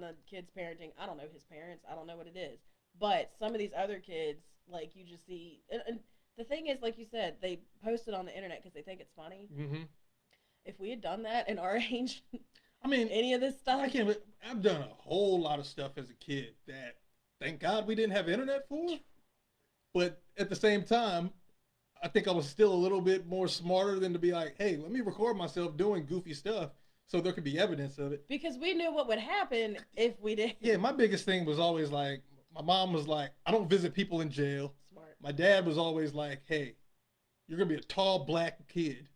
the kid's parenting. I don't know his parents. I don't know what it is. But some of these other kids, like you just see, and the thing is, like you said, they post it on the internet because they think it's funny. Mm-hmm. If we had done that in our age, I mean, any of this stuff, I can't. I've done a whole lot of stuff as a kid that, thank God, we didn't have internet for. But at the same time, I think I was still a little bit more smarter than to be like, hey, let me record myself doing goofy stuff so there could be evidence of it. because we knew what would happen if we did. Yeah, my biggest thing was always like, my mom was like, I don't visit people in jail. Smart. My dad was always like, hey, you're going to be a tall black kid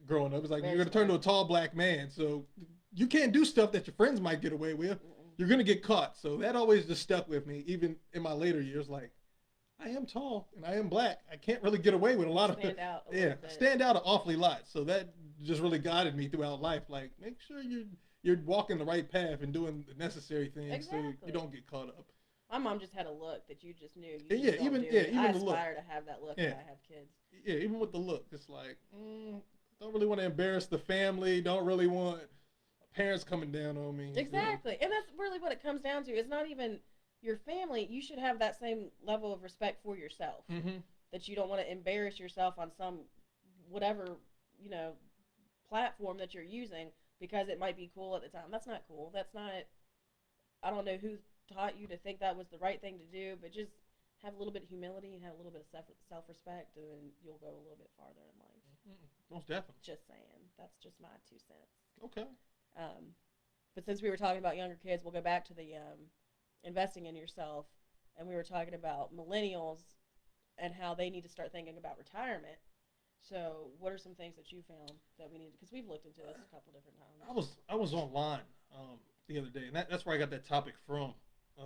growing up. It's like, Very you're going to turn to a smart. tall black man. So you can't do stuff that your friends might get away with. You're going to get caught. So that always just stuck with me, even in my later years. Like, I am tall and I am black. I can't really get away with a lot of Stand out. yeah, stand out an awfully lot. So that just really guided me throughout life. Like, make sure you're walking the right path and doing the necessary things so Exactly. you don't get caught up. My mom just had a look that you just knew. You Yeah, just don't even- do yeah, it. even I the look. aspire to have that look Yeah. when I have kids. Yeah, even with the look, it's like, don't really want to embarrass the family. Don't really want parents coming down on me. Exactly, and that's really what it comes down to. It's not even your family. You should have that same level of respect for yourself. Mm-hmm. That you don't want to embarrass yourself on some whatever platform that you're using because it might be cool at the time. That's not cool. That's not. I don't know who taught you to think that was the right thing to do, but just have a little bit of humility and have a little bit of self-respect, and then you'll go a little bit farther in life. Most definitely. Just saying. That's just my 2 cents. Okay. But since we were talking about younger kids, we'll go back to the investing in yourself, and we were talking about millennials and how they need to start thinking about retirement. So, what are some things that you found that we need? Because we've looked into this a couple different times. I was online the other day, and that's where I got that topic from.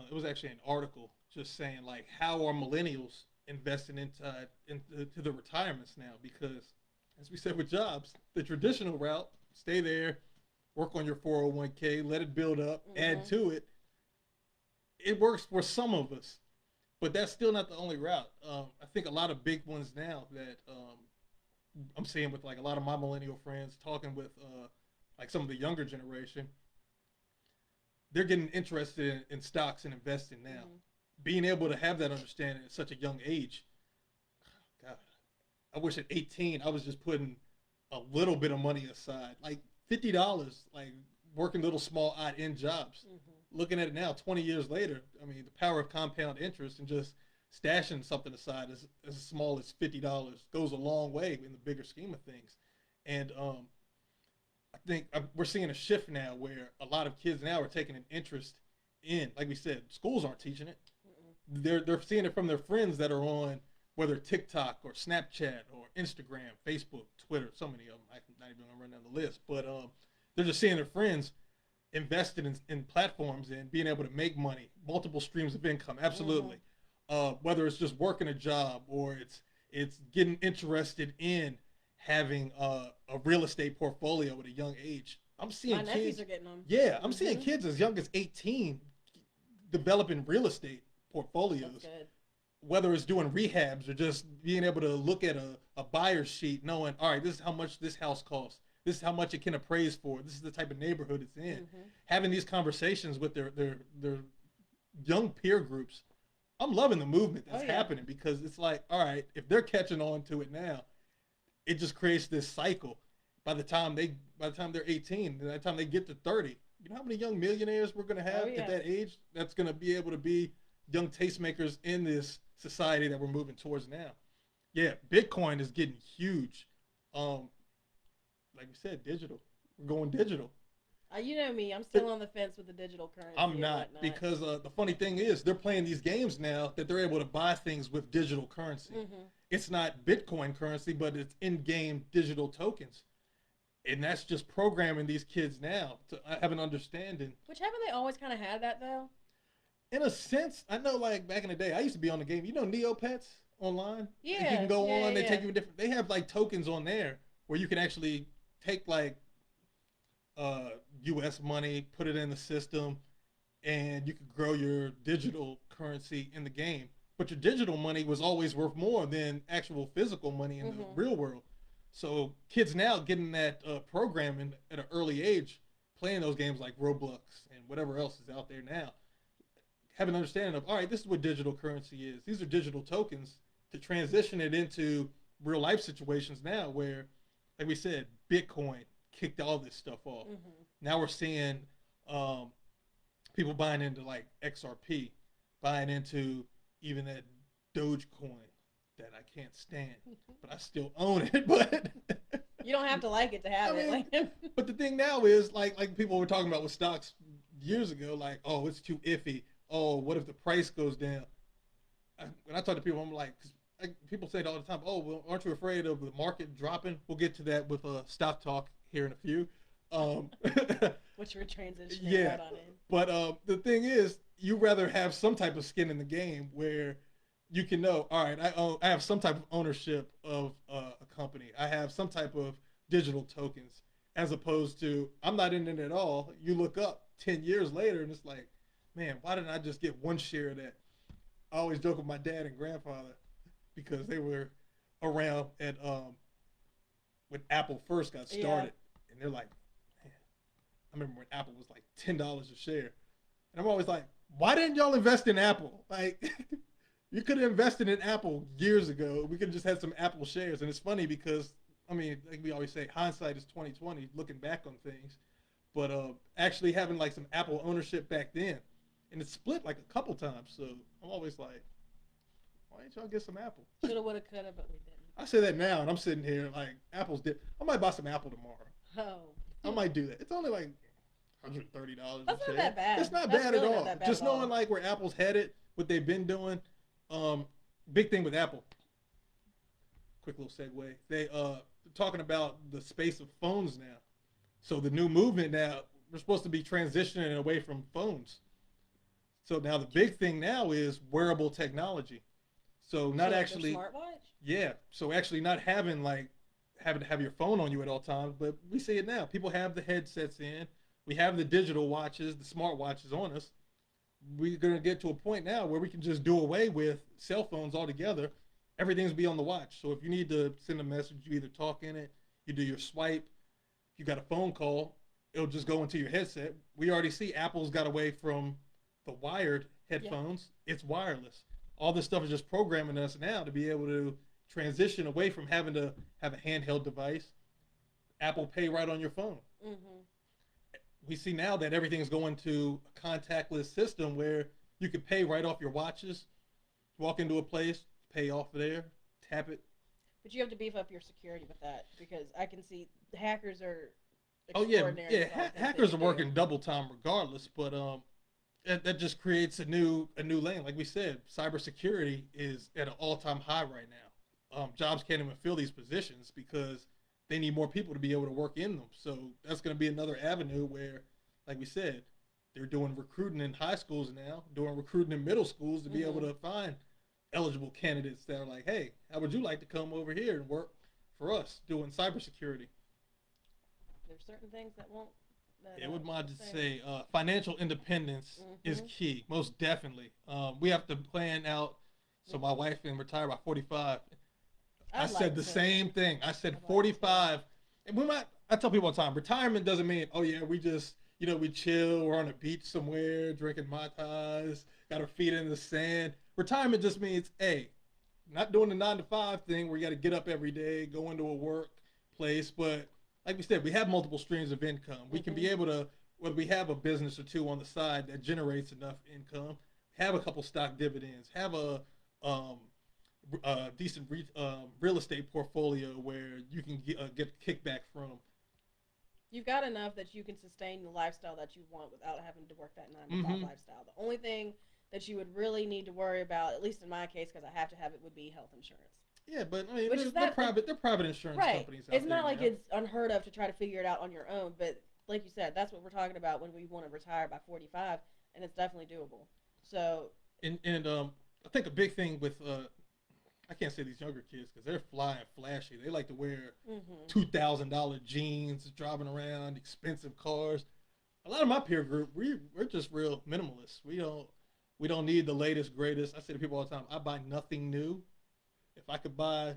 It was actually an article just saying like, how are millennials investing into the retirements now? Because as we said with jobs, the traditional route, stay there, work on your 401k, let it build up, add to it. It works for some of us, but that's still not the only route. I think a lot of big ones now that I'm seeing with like a lot of my millennial friends, talking with like some of the younger generation, they're getting interested in stocks and investing now. Being able to have that understanding at such a young age, God, I wish at 18 I was just putting a little bit of money aside, like $50, like working little small odd end jobs. Looking at it now, 20 years later, I mean, the power of compound interest and just stashing something aside as small as $50 goes a long way in the bigger scheme of things. And I think we're seeing a shift now where a lot of kids now are taking an interest in, like we said, schools aren't teaching it. They're seeing it from their friends that are on, whether TikTok or Snapchat or Instagram, Facebook, Twitter, so many of them. I'm not even going to run down the list. But they're just seeing their friends invested in platforms and being able to make money, multiple streams of income, absolutely. Whether it's just working a job or it's getting interested in having a real estate portfolio at a young age. I'm seeing My kids. nephews are getting them. Yeah, I'm seeing kids as young as 18 developing real estate portfolios. That's good. Whether it's doing rehabs or just being able to look at a buyer's sheet, knowing, all right, this is how much this house costs. This is how much it can appraise for. This is the type of neighborhood it's in. Having these conversations with their young peer groups. I'm loving the movement that's happening because it's like, all right, if they're catching on to it now, it just creates this cycle. By the time they're 18, by the time they get to 30, you know how many young millionaires we're going to have at that age that's going to be able to be young tastemakers in this society that we're moving towards now. Yeah, Bitcoin is getting huge. Like we said, digital. We're going digital. You know me, I'm still on the fence with the digital currency. I'm not, because the funny thing is they're playing these games now that they're able to buy things with digital currency. It's not Bitcoin currency, but it's in-game digital tokens. And that's just programming these kids now to have an understanding. Which haven't they always kind of had that though? In a sense, I know like back in the day, I used to be on the game. You know Neopets online? Yeah. Like you can go on, they yeah. take you different, they have like tokens on there where you can actually take like US money, put it in the system, and you could grow your digital currency in the game. But your digital money was always worth more than actual physical money in the real world. So kids now getting that programming at an early age, playing those games like Roblox and whatever else is out there now, have an understanding of, all right, this is what digital currency is. These are digital tokens to transition it into real life situations now where, like we said, Bitcoin kicked all this stuff off. Now we're seeing people buying into like XRP, buying into even that Dogecoin that I can't stand, but I still own it. But you don't have to like it to have it. But the thing now is like people were talking about with stocks years ago, like, oh, it's too iffy. Oh, what if the price goes down? When I talk to people, I'm like, people say it all the time. Oh, well, aren't you afraid of the market dropping? We'll get to that with stock talk here in a few. Which we're transitioning right on in. But the thing is, you rather have some type of skin in the game where you can know, all right, I have some type of ownership of a company. I have some type of digital tokens, as opposed to I'm not in it at all. You look up 10 years later and it's like, man, why didn't I just get one share of that? I always joke with my dad and grandfather because they were around at when Apple first got started, and they're like, man, I remember when Apple was like $10 a share, and I'm always like, why didn't y'all invest in Apple? Like, you could have invested in Apple years ago. We could have just had some Apple shares. And it's funny because, I mean, like we always say, hindsight is 20/20, looking back on things. But actually having like some Apple ownership back then, and it split like a couple times. So I'm always like, why didn't y'all get some Apple? Shoulda, woulda, coulda, but we didn't. I say that now, and I'm sitting here like, Apple's did. I might buy some Apple tomorrow. Oh. I might do that. It's only like $130. That's not that bad. It's not bad at all. Just knowing like where Apple's headed, what they've been doing. Big thing with Apple. Quick little segue. They talking about the space of phones now. So the new movement now, we're supposed to be transitioning away from phones. So now the big thing now is wearable technology. So not like actually smartwatch? Yeah. So actually not having to have your phone on you at all times, but we see it now. People have the headsets in. We have the digital watches, the smart watches on us. We're going to get to a point now where we can just do away with cell phones altogether. Everything's be on the watch. So if you need to send a message, you either talk in it, you do your swipe. If you got a phone call, it'll just go into your headset. We already see Apple's got away from the wired headphones. Yeah. It's wireless. All this stuff is just programming us now to be able to transition away from having to have a handheld device. Apple Pay right on your phone. Mm-hmm. We see now that everything's going to a contactless system where you can pay right off your watches, walk into a place, pay off there, tap it. But you have to beef up your security with that because I can see the hackers are extraordinary. Oh yeah. Hackers are working double time regardless, but that just creates a new lane. Like we said, cybersecurity is at an all-time high right now. Jobs can't even fill these positions because they need more people to be able to work in them. So that's going to be another avenue where, like we said, they're doing recruiting in high schools now, doing recruiting in middle schools to be able to find eligible candidates that are like, hey, how would you like to come over here and work for us doing cybersecurity? There's certain things that won't. It would mind to say financial independence is key, most definitely. We have to plan out so my wife can retire by 45. I said the same thing. I said 45. And I tell people all the time, retirement doesn't mean, oh yeah, we just, we chill, we're on a beach somewhere, drinking Mai Tais, got our feet in the sand. Retirement just means, hey, not doing the 9-to-5 thing where you got to get up every day, go into a workplace, but like we said, we have multiple streams of income. We can be able to, whether we have a business or two on the side that generates enough income, have a couple stock dividends, have a decent real estate portfolio where you can get kickback from. You've got enough that you can sustain the lifestyle that you want without having to work that 9-to-5 lifestyle. The only thing that you would really need to worry about, at least in my case, because I have to have it, would be health insurance. Yeah, but I mean, they're private insurance companies. It's not like it's unheard of to try to figure it out on your own, but like you said, that's what we're talking about when we want to retire by 45, and it's definitely doable. So, and I think a big thing with I can't say these younger kids because they're flying flashy. They like to wear $2,000 jeans, driving around expensive cars. a lot of my peer group, we're just real minimalists. We don't need the latest greatest. I say to people all the time, I buy nothing new. If I could buy,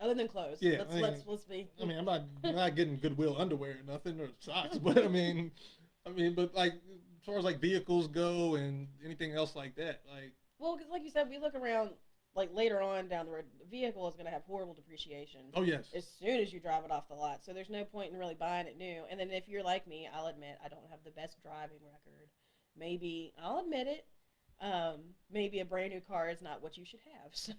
other than clothes. yeah, Let's be. I mean, I'm not getting Goodwill underwear or nothing or socks, but but like as far as like vehicles go and anything else like that, like. Well, because like you said, we look around like later on down the road, the vehicle is going to have horrible depreciation. Oh yes. As soon as you drive it off the lot, so there's no point in really buying it new. And then if you're like me, I'll admit I don't have the best driving record. Maybe I'll admit it. Maybe a brand new car is not what you should have. So,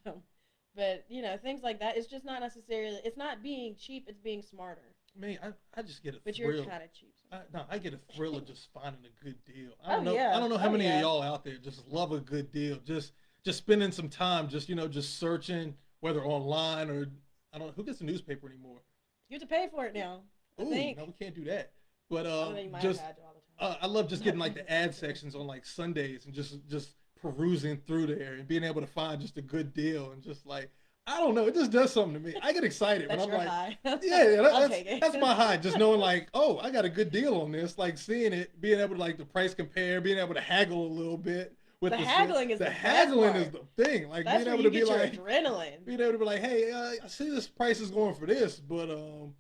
but you know, things like that. It's just not necessarily. It's not being cheap. It's being smarter. Man, I just get a but thrill. You're kind of cheap. No, I get a thrill of just finding a good deal. I don't know how many of y'all out there just love a good deal. Just spending some time, just searching, whether online or I don't know who gets the newspaper anymore. You have to pay for it now. Ooh, no, we can't do that. But just had to all the time. I love just getting like the ad sections on like Sundays and just perusing through there and being able to find just a good deal and just like. I don't know. It just does something to me. I get excited when I'm like, high. That's my high. Just knowing like, oh, I got a good deal on this. Like seeing it, being able to like the price compare, being able to haggle a little bit. With the haggling is the haggling is the thing. Like that's being able to be like adrenaline. Being able to be like, hey, I see this price is going for this, but can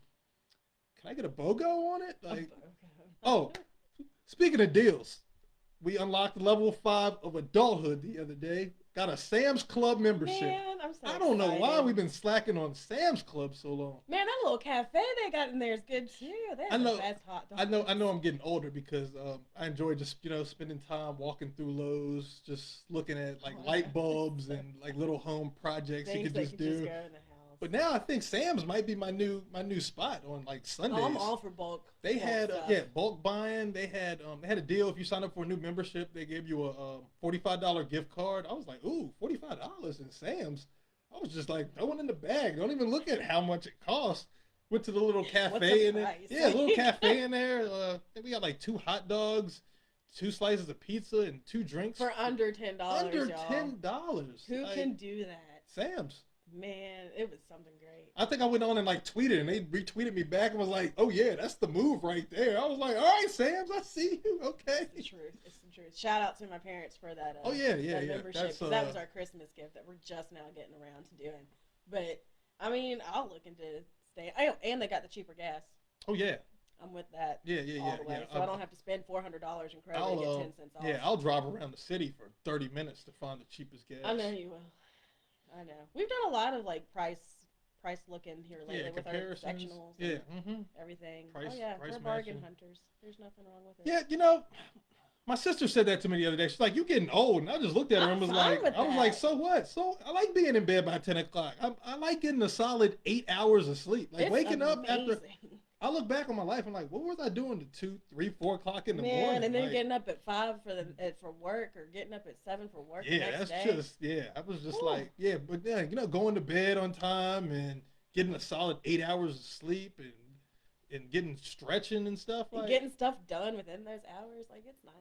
I get a BOGO on it? Like, oh, speaking of deals, we unlocked level 5 of adulthood the other day. Got a Sam's Club membership. Man, I'm so I don't know excited. why we've been slacking on Sam's Club so long. Man, that little cafe they got in there is good too. I know. The best hot dogs. I know. I'm getting older because I enjoy just spending time walking through Lowe's, just looking at like light bulbs and like little home projects you could just do. Just go in the house. But now I think Sam's might be my new spot on like Sundays. Oh, I'm all for bulk. They had bulk buying. They had a deal. If you sign up for a new membership, they gave you a $45 gift card. I was like, ooh, $45 in Sam's. I was just like throwing in the bag. Don't even look at how much it costs. Went to the little cafe in there. Yeah, a little cafe in there. I think we got like 2 hot dogs, 2 slices of pizza, and 2 drinks for under $10. Under y'all. $10. Who can do that? Sam's. Man, it was something great. I think I went on and like tweeted, and they retweeted me back and was like, "Oh yeah, that's the move right there." I was like, "All right, Sam's, I see you. Okay." It's the truth. It's the truth. Shout out to my parents for that. Oh yeah, membership. That was our Christmas gift that we're just now getting around to doing. But I mean, I'll look into staying. And they got the cheaper gas. Oh yeah. I'm with that. Yeah. All the way, so I don't have to spend $400 in credit and get 10 cents off. Yeah, I'll drive around the city for 30 minutes to find the cheapest gas. I know you will. I know. We've done a lot of like price looking here lately with our sectionals. Yeah. Everything. Price we're bargain hunters. There's nothing wrong with it. Yeah, my sister said that to me the other day. She's like, "You getting old?" And I just looked at her and was like, "I was like, so what? So I like being in bed by 10 o'clock. I like getting a solid 8 hours of sleep. Like waking up after. I look back on my life. I'm like, what was I doing to 2, 3, 4 o'clock in the morning? And then getting up at 5 for work, or getting up at 7 for work. Yeah, that's day. Just I was just like, but going to bed on time and getting a solid 8 hours of sleep and getting stretching and stuff and getting stuff done within those hours, like it's nice.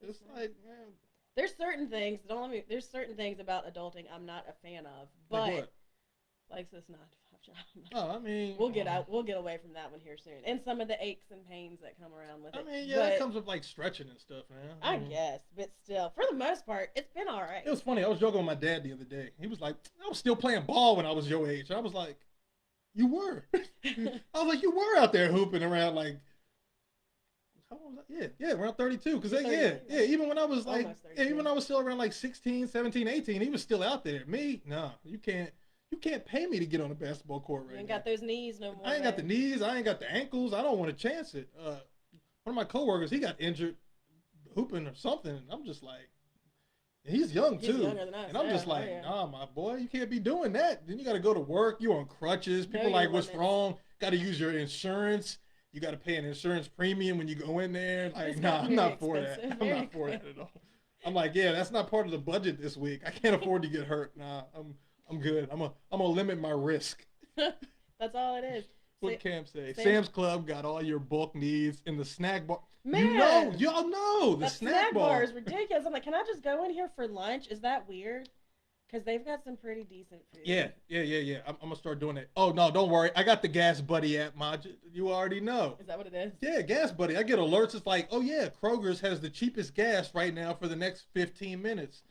It's nice. Like, man. There's certain things. There's certain things about adulting I'm not a fan of, but like this 9 to 5 job. Oh, I mean, we'll get away from that one here soon, and some of the aches and pains that come around with it. I mean, that comes with like stretching and stuff, man. I guess, but still, for the most part, it's been all right. It was funny. I was joking with my dad the other day. He was like, "I was still playing ball when I was your age." I was like, "You were." I was like, "You were out there hooping around like." How old was I? Yeah, around 32. Because even when I was like, even when I was still around like 16, 17, 18, he was still out there. Me, no, you can't pay me to get on a basketball court right now. You ain't got those knees no more. I ain't got the knees. I ain't got the ankles. I don't want to chance it. One of my coworkers, he got injured hooping or something. And I'm just like, and he's young too. Younger than us. And I'm just like, nah, my boy, you can't be doing that. Then you got to go to work. You on crutches. People like, what's wrong? Got to use your insurance. You got to pay an insurance premium when you go in there. Like, nah, I'm not for that. I'm not for that at all. I'm like, yeah, that's not part of the budget this week. I can't afford to get hurt. Nah, I'm good. I'm gonna limit my risk. That's all it is. What Cam say? Sam's Club got all your bulk needs in the snack bar. Man, y'all know the snack bar is ridiculous. I'm like, can I just go in here for lunch? Is that weird? Because they've got some pretty decent food. Yeah. I'm gonna start doing it. Oh no, don't worry. I got the Gas Buddy app, Maj. You already know. Is that what it is? Yeah, Gas Buddy. I get alerts. It's like, oh yeah, Kroger's has the cheapest gas right now for the next 15 minutes.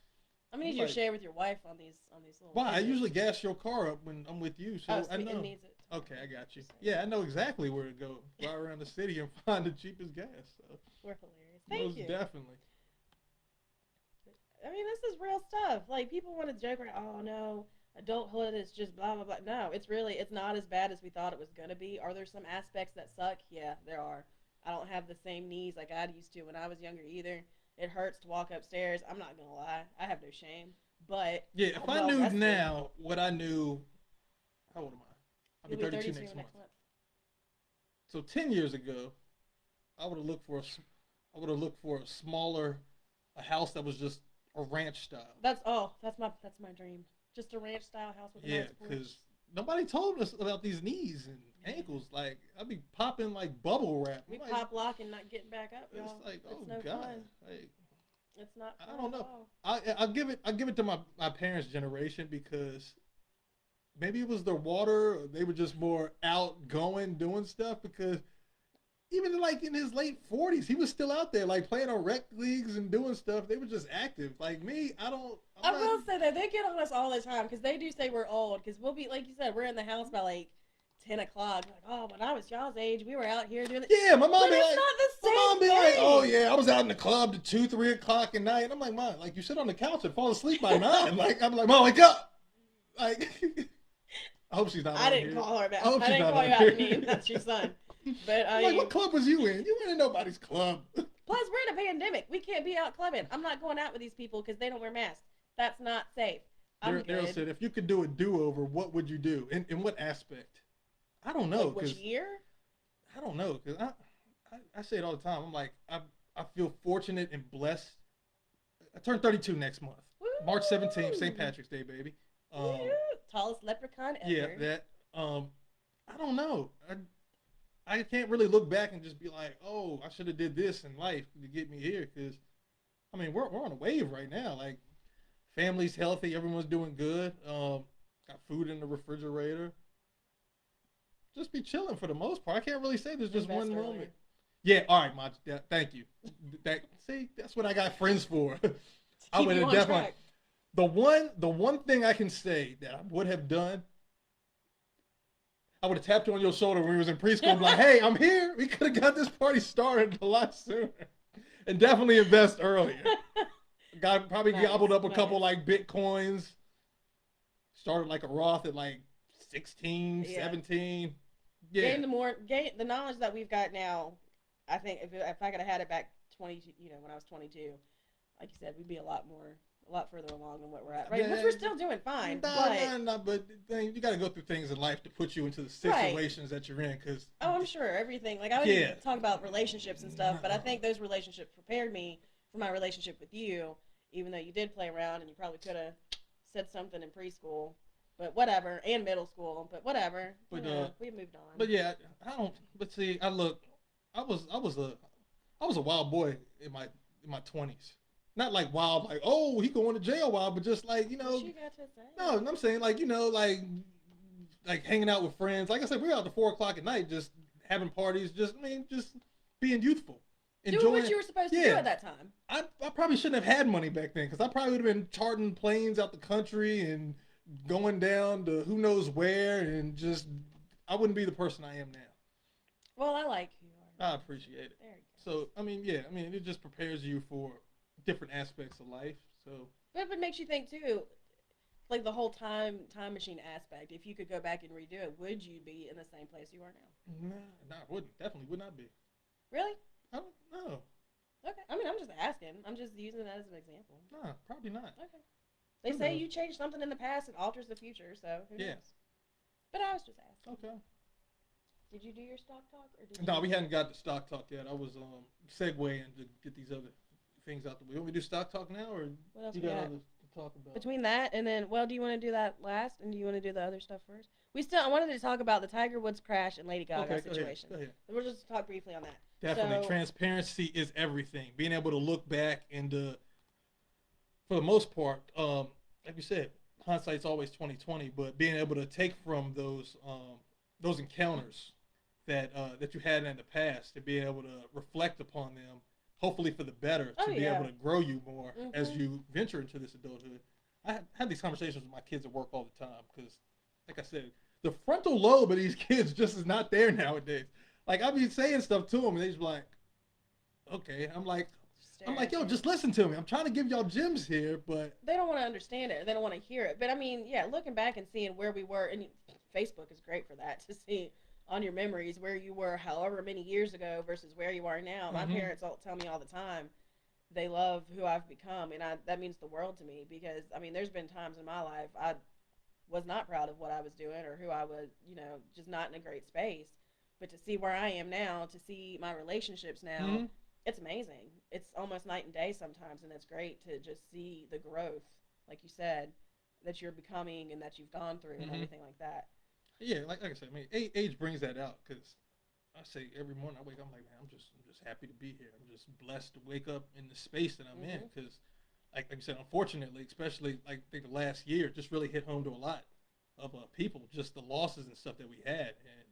I'm gonna need you to share with your wife on these little. Why? I tidbits. usually gas your car up when I'm with you, so Oh, I sweet. know. It needs it. Okay, I got you. Yeah, I know exactly where to go. Fly around the city and find the cheapest gas. So. We're hilarious. Thank Most you. definitely. I mean, this is real stuff. Like, people want to joke around, oh no, adulthood is just blah blah blah. No, it's not as bad as we thought it was gonna be. Are there some aspects that suck? Yeah, there are. I don't have the same knees like I used to when I was younger either. It hurts to walk upstairs. I'm not gonna lie. I have no shame. But yeah, if I knew now what I knew, how old am I? I'll be 32 next month. So 10 years ago, I would have looked for a smaller, a house that was just a ranch style. That's my dream. Just a ranch style house with a nice porch. Because nobody told us about these knees and ankles. Like, I'd be popping like bubble wrap. We like, pop lock and not getting back up, y'all. It's like, it's no God. fun. Like, it's not fun. I don't know. I'll give it to my parents' generation because maybe it was their water, or they were just more outgoing doing stuff, because even like in his late 40s, he was still out there like playing on rec leagues and doing stuff. They were just active. Like me, I will say that they get on us all the time because they do say we're old, because we'll be, like you said, we're in the house by like 10 o'clock. Like, oh, when I was y'all's age, we were out here doing it. Yeah, my mom but be it's like, not the same my mom be thing. like, oh yeah, I was out in the club to 2, 3 o'clock at night. And I'm like, Mom, like you sit on the couch and fall asleep by 9. Like I'm like, Mom, wake up. Like, I hope she's not. I didn't call her back. I didn't call you out to me. That's your son. But like, what club was you in? You weren't in nobody's club. Plus, we're in a pandemic. We can't be out clubbing. I'm not going out with these people because they don't wear masks. That's not safe. Daryl said, if you could do a do-over, what would you do? In what aspect? I don't know. Like, which year? I don't know, because I say it all the time. I'm like, I feel fortunate and blessed. I turn 32 next month. Woo! March 17th, St. Patrick's Day, baby. Tallest leprechaun ever. Yeah, that. I don't know. I can't really look back and just be like, oh, I should have did this in life to get me here, because, I mean, we're on a wave right now. Like, family's healthy, everyone's doing good. Got food in the refrigerator. Just be chilling for the most part. I can't really say there's just one moment. Yeah, all right, Maj. Thank you. See, that's what I got friends for. I would have definitely. The one thing I can say that I would have done, I would have tapped you on your shoulder when we was in preschool and be like, hey, I'm here. We could have got this party started a lot sooner. And definitely invest earlier. Probably gobbled up a couple like Bitcoins. Started like a Roth at like 16, 17. Yeah. Gain the knowledge that we've got now. I think if I could have had it back 20, when I was 22, like you said, we'd be a lot further along than what we're at, right? Yeah, which we're still doing fine. But you got to go through things in life to put you into the situations that you're in. Cause I'm sure everything. Like I would even talk about relationships and stuff, but I think those relationships prepared me for my relationship with you. Even though you did play around and you probably could have said something in preschool, but whatever, and middle school, but whatever. But we moved on. But yeah, I don't. But see, I was a wild boy in my 20s. Not like wild, like, oh, he going to jail wild, but just like, What you got to say? No, I'm saying like, like hanging out with friends. Like I said, we were out to 4 o'clock at night, just having parties, just being youthful. Doing what you were supposed to do at that time. I probably shouldn't have had money back then, because I probably would have been charting planes out the country and going down to who knows where, and just, I wouldn't be the person I am now. Well, I like who you are. I appreciate it. There you go. So, it just prepares you for different aspects of life. So, but it makes you think too, like the whole time machine aspect. If you could go back and redo it, would you be in the same place you are now? No, I wouldn't. Definitely would not be. Really? I don't know. Okay. I mean, I'm just asking. I'm just using that as an example. No, probably not. Okay. They say you change something in the past, it alters the future, so who knows? But I was just asking. Okay. Did you do your stock talk? No, we hadn't got the stock talk yet. I was segueing to get these other things out the way. You want me to do stock talk now, or what else you got others to talk about? Between that and then, do you want to do that last, and do you want to do the other stuff first? I wanted to talk about the Tiger Woods crash and Lady Gaga situation. Go ahead. We'll just talk briefly on that. Definitely. Transparency is everything. Being able to look back and, for the most part, like you said, hindsight's always 2020, but being able to take from those encounters that you had in the past, to be able to reflect upon them, hopefully for the better, to be able to grow you more as you venture into this adulthood. I had these conversations with my kids at work all the time because, like I said, the frontal lobe of these kids just is not there nowadays. Like, I be saying stuff to them, and they just be like, okay. I'm like, yo, just listen to me. I'm trying to give y'all gems here, but they don't want to understand it. Or they don't want to hear it. But I mean, yeah, looking back and seeing where we were, and Facebook is great for that, to see on your memories where you were however many years ago versus where you are now. My parents all tell me all the time they love who I've become, and that means the world to me, because I mean, there's been times in my life I was not proud of what I was doing or who I was, just not in a great space. But to see where I am now, to see my relationships now, it's amazing. It's almost night and day sometimes, and it's great to just see the growth, like you said, that you're becoming and that you've gone through and everything like that. Yeah, like I said, I mean, age brings that out, because I say every morning I wake up, I'm like, man, I'm just happy to be here. I'm just blessed to wake up in the space that I'm in, because, like you said, unfortunately, especially like I think the last year, just really hit home to a lot of people, just the losses and stuff that we had, and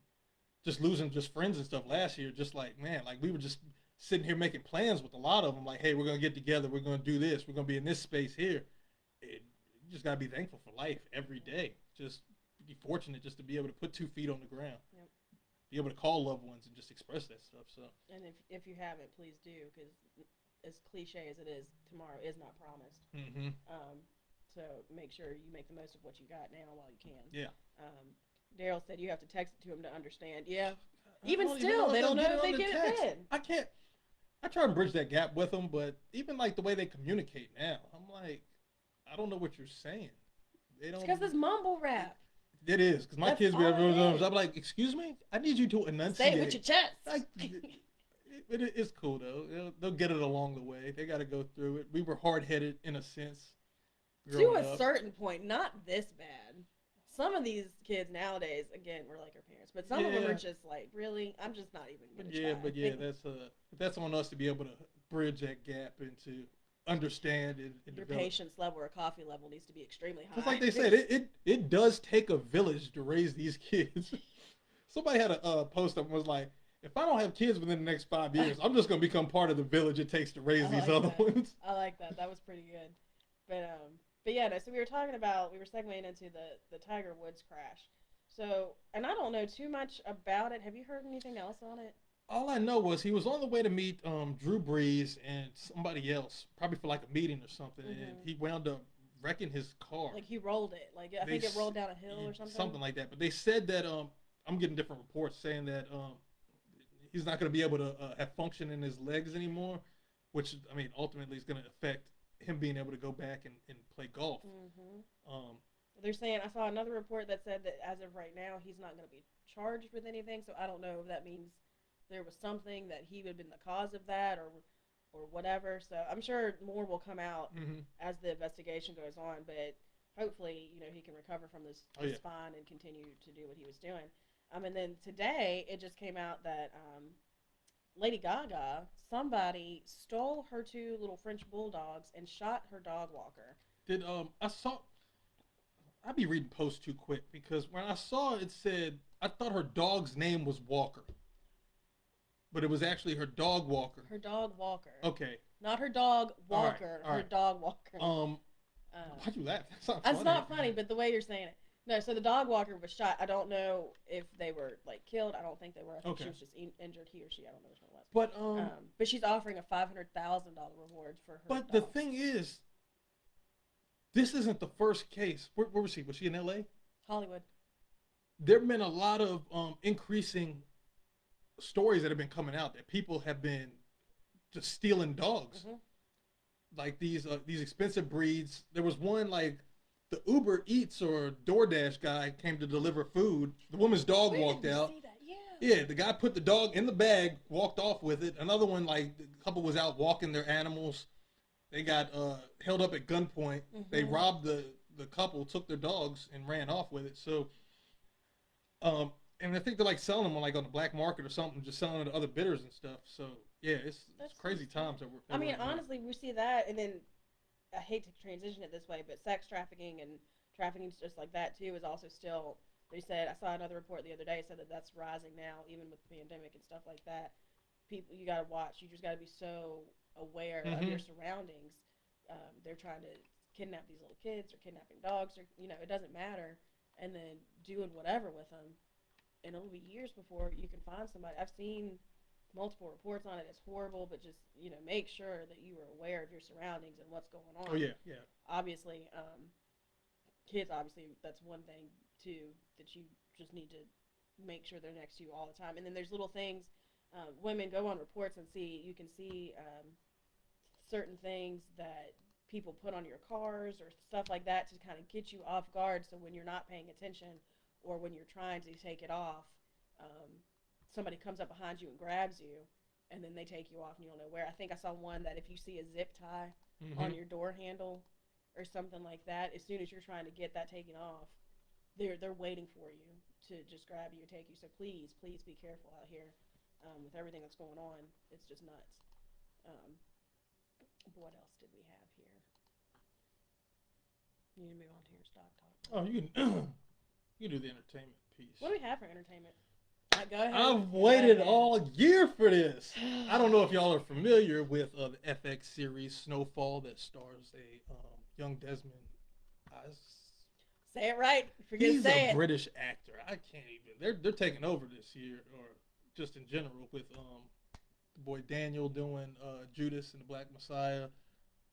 just losing just friends and stuff last year. Just like, man, like we were just sitting here making plans with a lot of them, like, hey, we're gonna get together, we're gonna do this, we're gonna be in this space here. You just gotta be thankful for life every day. Just be fortunate just to be able to put 2 feet on the ground. Yep. Be able to call loved ones and just express that stuff. So. And if you haven't, please do, because as cliche as it is, tomorrow is not promised. So make sure you make the most of what you got now while you can. Yeah. Daryl said you have to text it to them to understand. Yeah. Even still, they don't know if they get it then. I can't. I try to bridge that gap with them, but even like the way they communicate now, I'm like, I don't know what you're saying. They don't. It's because it's mumble rap. It is, because my kids be I'm like, excuse me, I need you to enunciate. Say it with your chest. Like, it's cool though. They'll get it along the way. They got to go through it. We were hard headed in a sense. To a certain point, not this bad. Some of these kids nowadays, again, we're like our parents, but some of them are just like, really, I'm just not even gonna try. That's on us to be able to bridge that gap and to understand and your develop. Patience level or coffee level needs to be extremely high. Just like they said, it does take a village to raise these kids. Somebody had a post that was like, if I don't have kids within the next 5 years, I'm just gonna become part of the village it takes to raise these other ones. I like that. That was pretty good. But yeah, no, so we were segueing into the Tiger Woods crash. So, and I don't know too much about it. Have you heard anything else on it? All I know was he was on the way to meet Drew Brees and somebody else, probably for like a meeting or something, and he wound up wrecking his car. Like he rolled it. Like I think it rolled down a hill or something. Something like that. But they said that I'm getting different reports saying that he's not going to be able to have function in his legs anymore, which I mean ultimately is going to affect him being able to go back and play golf. They're saying, I saw another report that said that as of right now he's not going to be charged with anything, so I don't know if that means there was something that he would have been the cause of that or whatever. So I'm sure more will come out as the investigation goes on, but hopefully he can recover from this spine and continue to do what he was doing. And then today it just came out that Lady GaGa, somebody stole her 2 little French bulldogs and shot her dog walker. I'd be reading posts too quick, because when I saw it said, I thought her dog's name was Walker, but it was actually her dog walker. Her dog walker. Okay. Not her dog walker. All right. Dog walker. Why'd you laugh? That's not funny, but the way you're saying it. No, so the dog walker was shot. I don't know if they were like killed. I don't think they were. I think she was just injured. He or she. I don't know which one it was. But she's offering a $500,000 reward for her. But the thing is, this isn't the first case. Where was she? Was she in L.A.? Hollywood. There've been a lot of increasing stories that have been coming out that people have been just stealing dogs, like these expensive breeds. There was one like. The Uber Eats or DoorDash guy came to deliver food. The woman's dog walked out. See that? Yeah, the guy put the dog in the bag, walked off with it. Another one, like the couple was out walking their animals. They got held up at gunpoint. They robbed the couple, took their dogs, and ran off with it. So, and I think they're like selling them on the black market or something, just selling it to other bidders and stuff. So yeah, it's crazy times that we're. Honestly, we see that, and then. I hate to transition it this way, but sex trafficking and trafficking just like that too is also still. They said I saw another report the other day said that that's rising now, even with the pandemic and stuff like that. People, you gotta watch. You just gotta be so aware of your Mm-hmm. surroundings. They're trying to kidnap these little kids or kidnapping dogs or it doesn't matter, and then doing whatever with them, and it'll be years before you can find somebody. I've seen multiple reports on it. It's horrible, but just make sure that you are aware of your surroundings and what's going Oh on. yeah, yeah. Obviously, kids, obviously, that's one thing too that you just need to make sure they're next to you all the time. And then there's little things. Women go on reports and see. You can see certain things that people put on your cars or stuff like that to kind of get you off guard. So when you're not paying attention or when you're trying to take it off, um, somebody comes up behind you and grabs you, and then they take you off and you don't know where. I think I saw one that if you see a zip tie Mm-hmm. on your door handle or something like that, as soon as you're trying to get that taken off, they're waiting for you to just grab you and take you. So please be careful out here with everything that's going on. It's just nuts. Um, what else did we have here? You need to move on to your stock talk. Oh, you can you do the entertainment piece. What do we have for entertainment? Go ahead. I've Go waited ahead. all year for this. I don't know if y'all are familiar with the FX series Snowfall that stars a young Desmond. Say it right. Forget to He's say a it. British actor. I can't even. They're taking over this year, or just in general, with the boy Daniel doing Judas and the Black Messiah,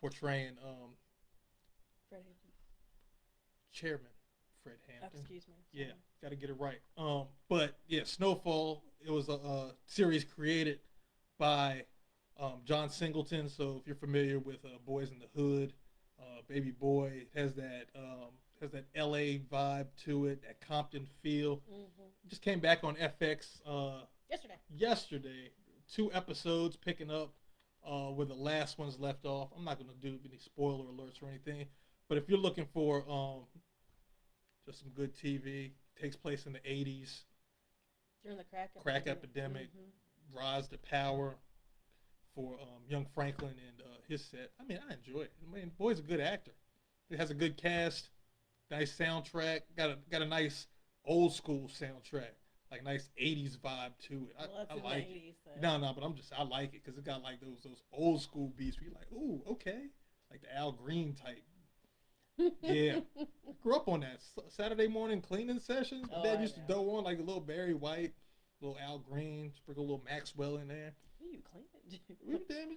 portraying Fred Hampton. Chairman Fred Hampton. Excuse me. Yeah, got to get it right. But yeah, Snowfall. It was a series created by John Singleton. So if you're familiar with Boys in the Hood, Baby Boy, it has that LA vibe to it, that Compton feel. Mm-hmm. Just came back on FX Yesterday. 2 episodes, picking up where the last one's left off. I'm not going to do any spoiler alerts or anything, but if you're looking for just some good TV, takes place in the 80s. During the crack epidemic, Mm-hmm. rise to power for young Franklin and his set. I mean, I enjoy it. I mean, boy's a good actor. It has a good cast, nice soundtrack. Got a nice old school soundtrack, like nice 80s vibe to it. Well, that's I in like the it. 80s, so. No, but I like it because it got like those old school beats where you're like, ooh, okay, like the Al Green type. Yeah, I grew up on that Saturday morning cleaning sessions. My dad used to dough on like a little Barry White, little Al Green, sprinkle a little Maxwell in there. What are you cleaning? We damn,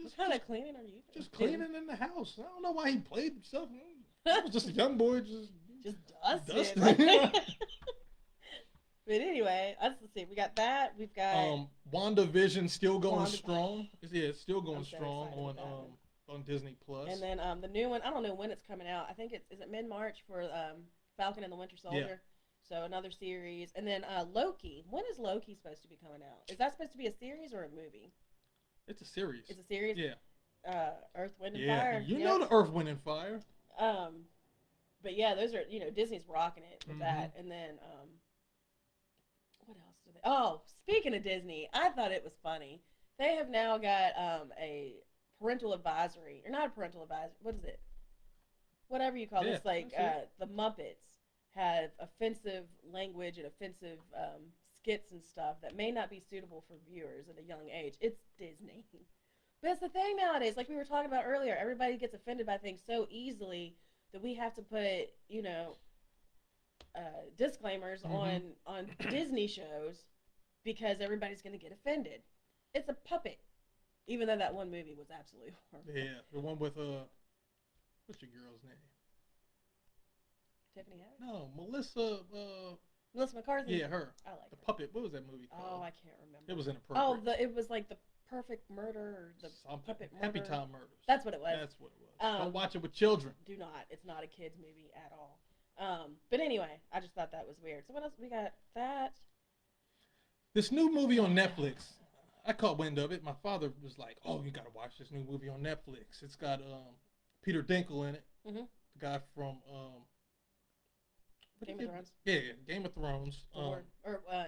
What kind of cleaning are you doing? just cleaning in the house. I don't know why he played himself. I was just a young boy, just dusting. dusting. But anyway, let's see. We got that. We've got WandaVision still going strong. Yeah, it's still going I'm so strong excited on about that one. On Disney Plus. And then the new one. I don't know when it's coming out. I think is it mid-March for Falcon and the Winter Soldier. Yeah. So another series, and then Loki. When is Loki supposed to be coming out? Is that supposed to be a series or a movie? It's a series. It's a series. Yeah. Earth, Wind, and Yeah. Fire. You know the Earth, Wind, and Fire. But yeah, those are Disney's rocking it with Mhm. that, and then what else do they? Oh, speaking of Disney, I thought it was funny. They have now got a parental advisory, or not a parental advisory. What is it? Whatever you call Yeah, this, like that's the Muppets have offensive language and offensive skits and stuff that may not be suitable for viewers at a young age. It's Disney. But that's the thing nowadays, like we were talking about earlier, everybody gets offended by things so easily that we have to put, disclaimers Mhm. on Disney shows because everybody's going to get offended. It's a puppet, even though that one movie was absolutely horrible. Yeah, the one with what's your girl's name? Tiffany Haddish? No, Melissa. Melissa McCarthy? Yeah, her. I like The her. puppet. What was that movie called? Oh, I can't remember. It was inappropriate. It was like the perfect murder or the Something. puppet murder. Happy Time Murders. That's what it was. That's what it was. Don't watch it with children. Do not. It's not a kid's movie at all. But anyway, I just thought that was weird. So what else? We got that. This new movie on Netflix. I caught wind of it. My father was like, "Oh, you gotta watch this new movie on Netflix. It's got Peter Dinklage in it, Mm-hmm. the guy from Game of Thrones. Yeah, Game of Thrones. Or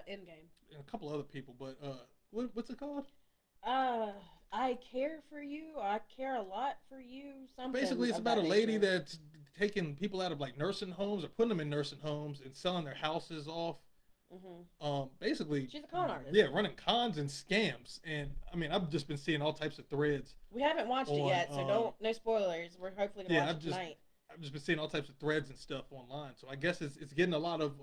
Endgame. And a couple other people. But what's it called? Uh, I care for you. I care a lot for you. Something Basically, it's of about a that lady nature. that's taking people out of like nursing homes or putting them in nursing homes and selling their houses off. Hmm. Basically, She's a con artist. yeah, running cons and scams. And I mean, I've just been seeing all types of threads We haven't watched it on. yet, so no spoilers. We're hopefully gonna Yeah, watch it tonight. I've just been seeing all types of threads and stuff online. So I guess it's getting a lot of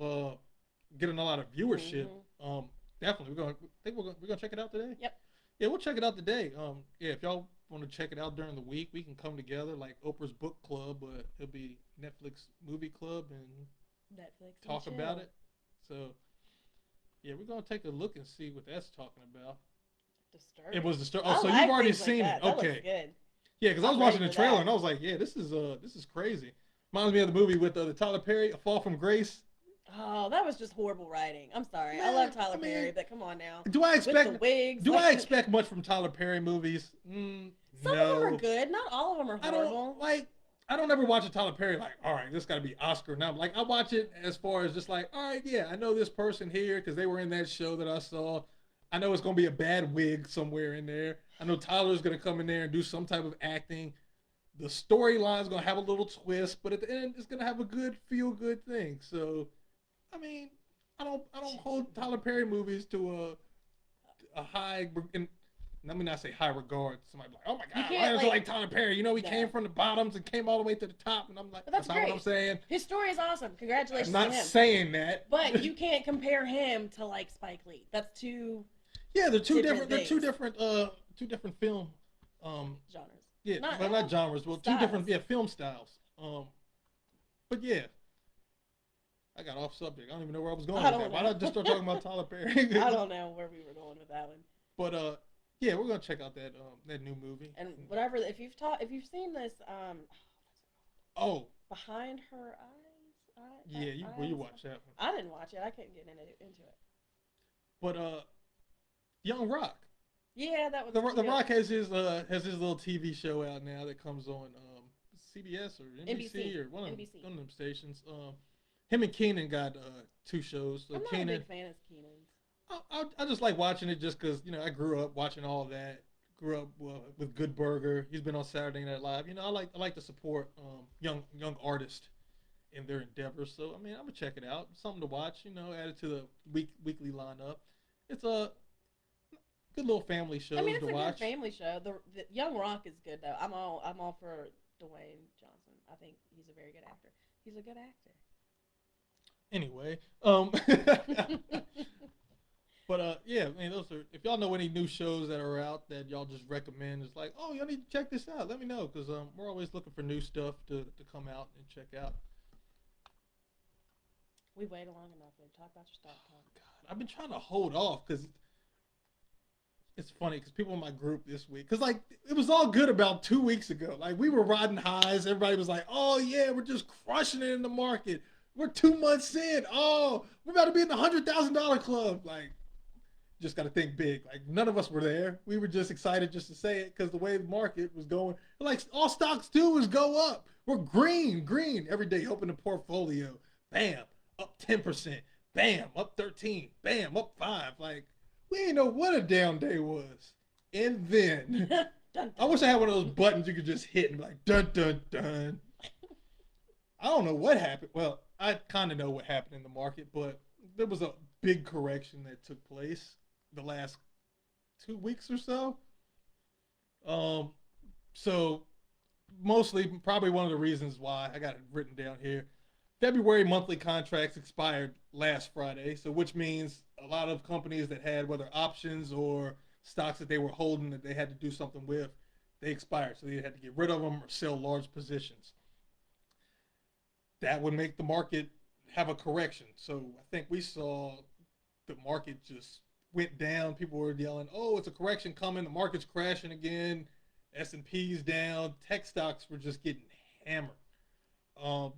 viewership. Hmm. Um, definitely, we're gonna check it out today. Yep. Yeah, we'll check it out today. Yeah, if y'all want to check it out during the week, we can come together like Oprah's book club, but it'll be Netflix movie club and Netflix and talk about chill. it. So yeah, we're gonna take a look and see what that's talking about. It Disturbing. was the story. Oh, I so you've like already things like seen it? that. That looks Okay. good. Yeah, because I was I'm ready watching the for trailer that. and I was like, yeah, this is crazy. Reminds me of the movie with the Tyler Perry, A Fall from Grace. Oh, that was just horrible writing. I'm sorry. I Man, love Tyler I Perry, mean, but come on now. do I With the expect wigs, do like I expect much from Tyler Perry movies? some of them are No. good. Not all of them are I don't horrible. like. I don't ever watch a Tyler Perry like, all right, this got to be Oscar now. Like I watch it as far as just like, all right, yeah, I know this person here because they were in that show that I saw. I know it's gonna be a bad wig somewhere in there. I know Tyler's gonna come in there and do some type of acting. The storyline's gonna have a little twist, but at the end, it's gonna have a good feel good thing. So, I mean, I don't hold Tyler Perry movies to a high. And let me not say high regard. Somebody be like, oh my You god, why can't is it like Tyler Perry? You know, he came no. from the bottoms and came all the way to the top, and I'm like, But that's that's not what I'm great. saying. His story is awesome. I'm Congratulations to not him. saying that. But you can't compare him to like Spike Lee. That's two Yeah, they're two different different. They're things. two different film. Genres. Yeah, Not well, not genres. Well, two different styles. film styles. But yeah, I got off subject. I don't even know where I was going I with don't that. Why know. did I just start talking about Tyler Perry? I don't know where we were going with that one. But yeah, we're gonna check out that new movie. And whatever, if you've seen this, Oh, Behind Her yeah, you eyes. watch that one. I didn't watch it. I couldn't get into it. But Young Rock. Yeah, that was The cute. Rock has his little TV show out now that comes on CBS or NBC, or NBC. one of them stations. Him and Keenan got two shows. So I'm not Keenan, a big fan of Keenan's. I just like watching it just because I grew up watching all that. Grew up with Good Burger. He's been on Saturday Night Live. I like to support young artists in their endeavors. So I mean, I'm gonna check it out. Something to watch. Add it to the weekly lineup. It's a good little family shows I mean, it's to a watch. good family show. The Young Rock is good though. I'm all for Dwayne Johnson. I think he's a very good actor. He's a good actor. Anyway, but yeah, I mean, those are. If y'all know any new shows that are out that y'all just recommend, it's like, oh, y'all need to check this out. Let me know because we're always looking for new stuff to come out and check out. We waited long enough. Babe. Talk about your stuff, Oh Tom. God, I've been trying to hold off because it's funny because people in my group this week, because like it was all good about 2 weeks ago. Like we were riding highs. Everybody was like, oh yeah, we're just crushing it in the market. We're 2 months in. Oh, we're about to be in the $100,000 club. Like, just got to think big. Like none of us were there. We were just excited just to say it because the way the market was going. Like all stocks do is go up. We're green every day. Open the portfolio. Bam, up 10%. Bam, up 13. Bam, up 5. Like we didn't know what a down day was. And then dun, dun, I wish I had one of those buttons you could just hit and be like dun dun dun. I don't know what happened. Well, I kind of know what happened in the market, but there was a big correction that took place the last 2 weeks or so. Um, so mostly, probably one of the reasons why I got it written down here. February monthly contracts expired last Friday, so which means a lot of companies that had whether options or stocks that they were holding that they had to do something with, they expired, so they had to get rid of them or sell large positions. That would make the market have a correction. So I think we saw the market just went down. People were yelling, "Oh, it's a correction coming. The market's crashing again. S&P's down." Tech stocks were just getting hammered. Um,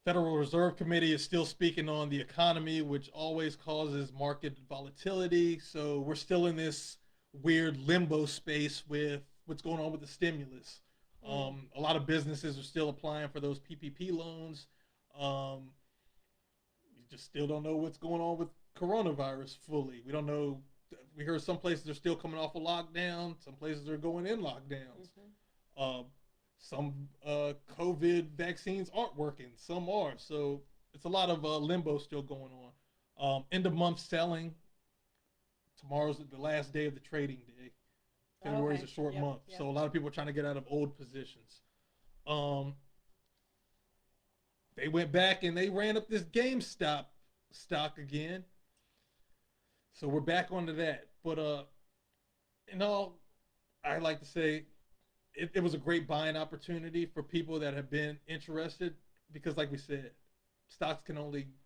Federal Reserve Committee is still speaking on the economy, which always causes market volatility. So we're still in this weird limbo space with what's going on with the stimulus. A lot of businesses are still applying for those PPP loans. You just still don't know what's going on with coronavirus fully. We don't know We heard some places are still coming off a lockdown. Some places are going in lockdowns. Mm-hmm. Some COVID vaccines aren't working. Some are. So it's a lot of limbo still going on. End of month selling. Tomorrow's the last day of the trading day. February's a short month. Yep. So a lot of people are trying to get out of old positions. They went back and they ran up this GameStop stock again. So we're back onto that. But in all, I like to say it was a great buying opportunity for people that have been interested because, like we said, stocks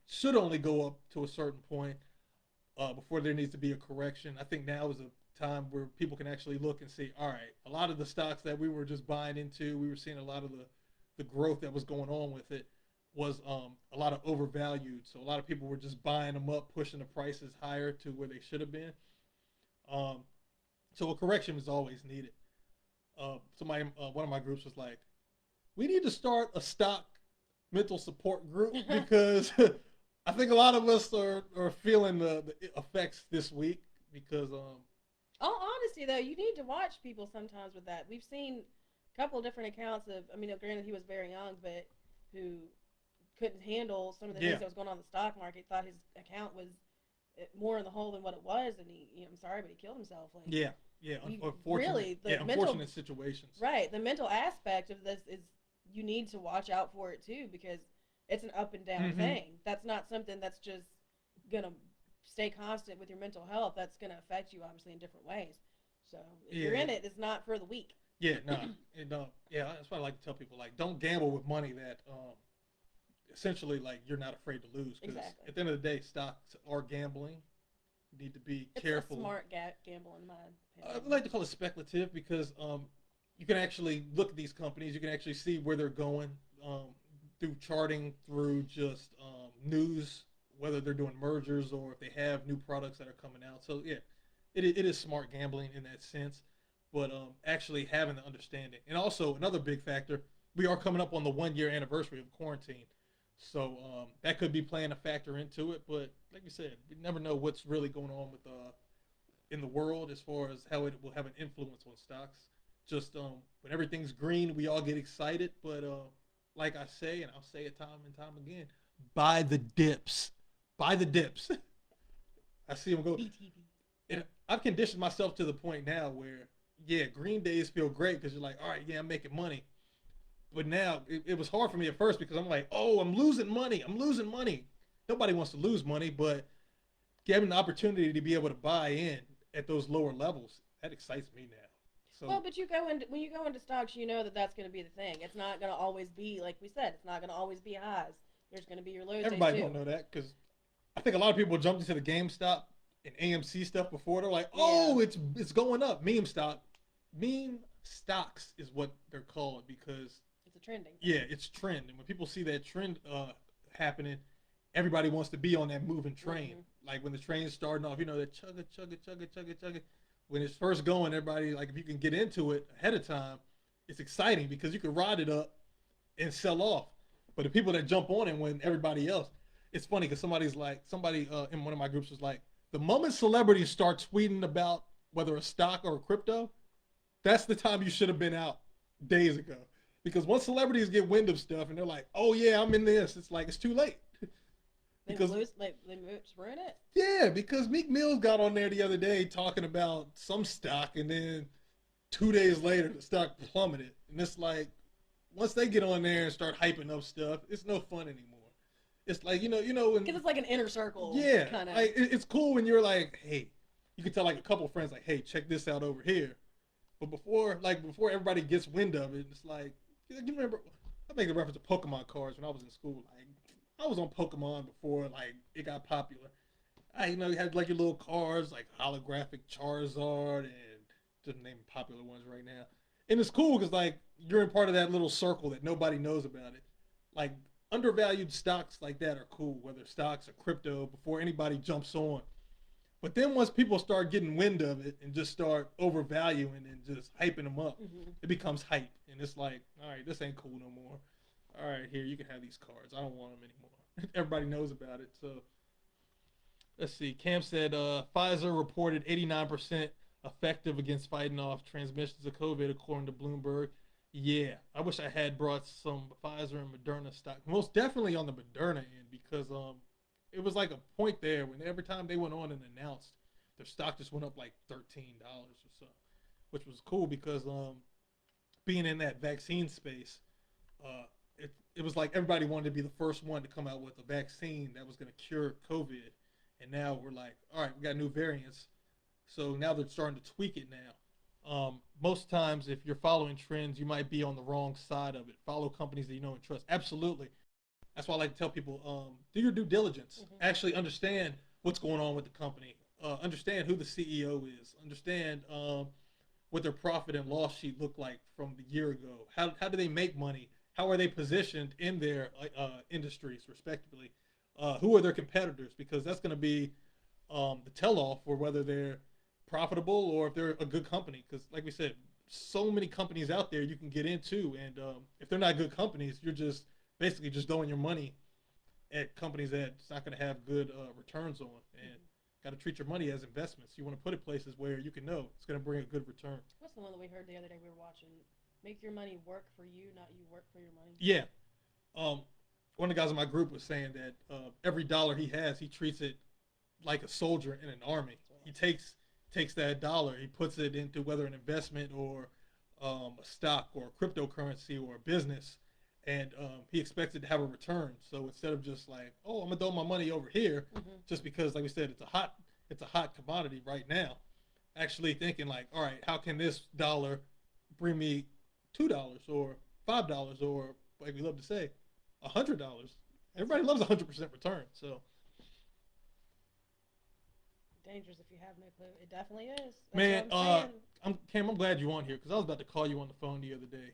should only go up to a certain point before there needs to be a correction. I think now is a time where people can actually look and see, all right, a lot of the stocks that we were just buying into, we were seeing a lot of the growth that was going on with it was a lot of overvalued. So a lot of people were just buying them up, pushing the prices higher to where they should have been. So a correction is always needed. One of my groups was like, we need to start a stock mental support group because I think a lot of us are feeling the effects this week because all honesty though, you need to watch people sometimes with that. We've seen a couple of different accounts of, I mean, granted he was very young, but who couldn't handle some of the things that was going on in the stock market, thought his account was more in the hole than what it was, and I'm sorry, but he killed himself. Like, unfortunate situations. Right, the mental aspect of this is you need to watch out for it too because it's an up and down thing. That's not something that's just gonna stay constant with your mental health. That's gonna affect you obviously in different ways. So if you're in it, it's not for the weak. Yeah, no, that's why I like to tell people, like, don't gamble with money that essentially, like, you're not afraid to lose. Because at the end of the day, stocks are gambling. You need to be careful. It's a smart gamble in my opinion. I like to call it speculative because you can actually look at these companies. You can actually see where they're going through charting, through just news, whether they're doing mergers or if they have new products that are coming out. So, yeah, it is smart gambling in that sense. But actually having the understanding. And also, another big factor, we are coming up on the 1-year anniversary of quarantine. So that could be playing a factor into it. But like you said, we never know what's really going on with in the world as far as how it will have an influence on stocks. Just when everything's green, we all get excited. But like I say, and I'll say it time and time again, buy the dips. Buy the dips. I see them go. BTV. And I've conditioned myself to the point now where, yeah, green days feel great because you're like, all right, yeah, I'm making money. But now it was hard for me at first because I'm like, oh, I'm losing money. Nobody wants to lose money, but having the opportunity to be able to buy in at those lower levels, that excites me now. So, well, but when you go into stocks, you know that's going to be the thing. It's not going to always be, like we said, it's not going to always be highs. There's going to be your lows. Everybody don't know that because I think a lot of people jumped into the GameStop and AMC stuff before. They're like, oh, it's going up. Meme stocks is what they're called because it's a trending. Yeah, it's trend. And when people see that trend happening, everybody wants to be on that moving train. Mm-hmm. Like when the train's starting off, that chugga. When it's first going, everybody, like if you can get into it ahead of time, it's exciting because you can ride it up and sell off. But the people that jump on it when everybody else, it's funny because somebody in one of my groups was like, the moment celebrities start tweeting about whether a stock or a crypto, that's the time you should have been out days ago. Because once celebrities get wind of stuff and they're like, oh yeah, I'm in this, it's like, it's too late. Because they ruin it? Yeah, because Meek Mill got on there the other day talking about some stock and then 2 days later the stock plummeted. And it's like, once they get on there and start hyping up stuff, it's no fun anymore. It's like, when... Because it's like an inner circle. Yeah, kind of. Like, it's cool when you're like, hey, you can tell like a couple of friends like, hey, check this out over here. But before everybody gets wind of it, it's like, you remember, I make a reference to Pokemon cards when I was in school. Like, I was on Pokemon before like it got popular. You had like your little cards like holographic Charizard and just name popular ones right now. And it's cool because like you're in part of that little circle that nobody knows about it. Like undervalued stocks like that are cool, whether stocks or crypto, before anybody jumps on. But then once people start getting wind of it and just start overvaluing and just hyping them up, it becomes hype. And it's like, all right, this ain't cool no more. All right, here, you can have these cards. I don't want them anymore. Everybody knows about it. So Let's see. Cam said Pfizer reported 89% effective against fighting off transmissions of COVID, according to Bloomberg. Yeah, I wish I had brought some Pfizer and Moderna stock. Most definitely on the Moderna end because it was like a point there when every time they went on and announced, their stock just went up like $13 or so, which was cool because being in that vaccine space, it was like everybody wanted to be the first one to come out with a vaccine that was going to cure COVID. And now we're like, all right, we got new variants. So now they're starting to tweak it now. Most times, if you're following trends, you might be on the wrong side of it. Follow companies that you know and trust. Absolutely. That's why I like to tell people, do your due diligence. Mm-hmm. Actually understand what's going on with the company. Understand who the CEO is. Understand what their profit and loss sheet looked like from the year ago. How do they make money? How are they positioned in their industries, respectively? Who are their competitors? Because that's going to be the tell-off for whether they're profitable or if they're a good company. Because, like we said, so many companies out there you can get into, and if they're not good companies, you're just basically just throwing your money at companies that it's not going to have good returns on. And got to treat your money as investments. You want to put it places where you can know it's going to bring a good return. What's the one that we heard the other day we were watching? Make your money work for you, not you work for your money. Yeah. One of the guys in my group was saying that every dollar he has, he treats it like a soldier in an army. He takes that dollar, he puts it into whether an investment or a stock or a cryptocurrency or a business, and he expects it to have a return. So instead of just like, oh, I'm gonna throw my money over here, just because, like we said, it's a hot commodity right now. Actually thinking like, all right, how can this dollar bring me $2 or $5 or, like we love to say, $100? Everybody loves 100% return. So dangerous if you have no clue. It definitely is. That's man, Cam, I'm glad you're on here because I was about to call you on the phone the other day.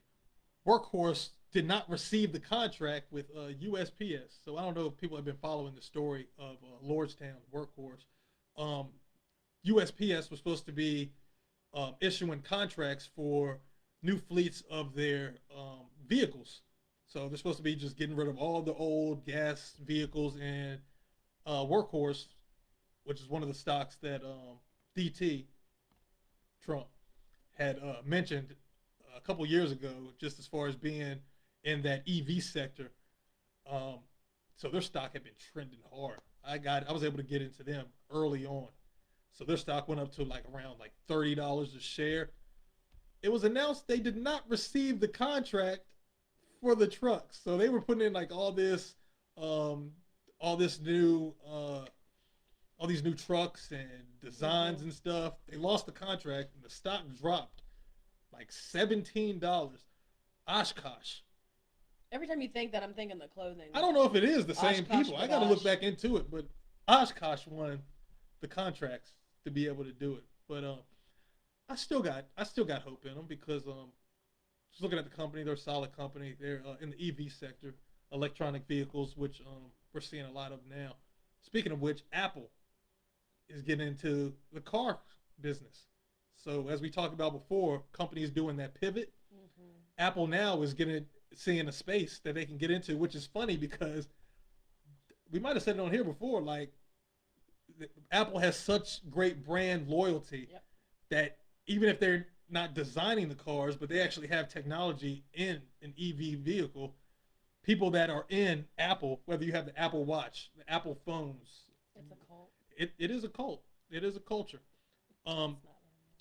Workhorse did not receive the contract with USPS, so I don't know if people have been following the story of Lordstown Workhorse. USPS was supposed to be issuing contracts for new fleets of their vehicles. So they're supposed to be just getting rid of all the old gas vehicles, and Workhorse, which is one of the stocks that DT Trump had mentioned a couple years ago, just as far as being in that EV sector. So their stock had been trending hard. I was able to get into them early on. So their stock went up to like around like $30 a share. It was announced they did not receive the contract for the trucks. So they were putting in like all these new trucks and designs and stuff. They lost the contract and the stock dropped like $17. Oshkosh. Every time you think that, I'm thinking the clothing. I don't know if it is the same Oshkosh people. I got to look back into it, but Oshkosh won the contracts to be able to do it. But I still got hope in them because just looking at the company, they're a solid company. They're in the EV sector, electronic vehicles, which we're seeing a lot of now. Speaking of which, Apple is getting into the car business. So as we talked about before, companies doing that pivot. Apple now is seeing a space that they can get into, which is funny because we might have said it on here before, like Apple has such great brand loyalty that even if they're not designing the cars, but they actually have technology in an EV vehicle, people that are in Apple, whether you have the Apple Watch, the Apple phones. It's a cult. It is a cult. It is a culture.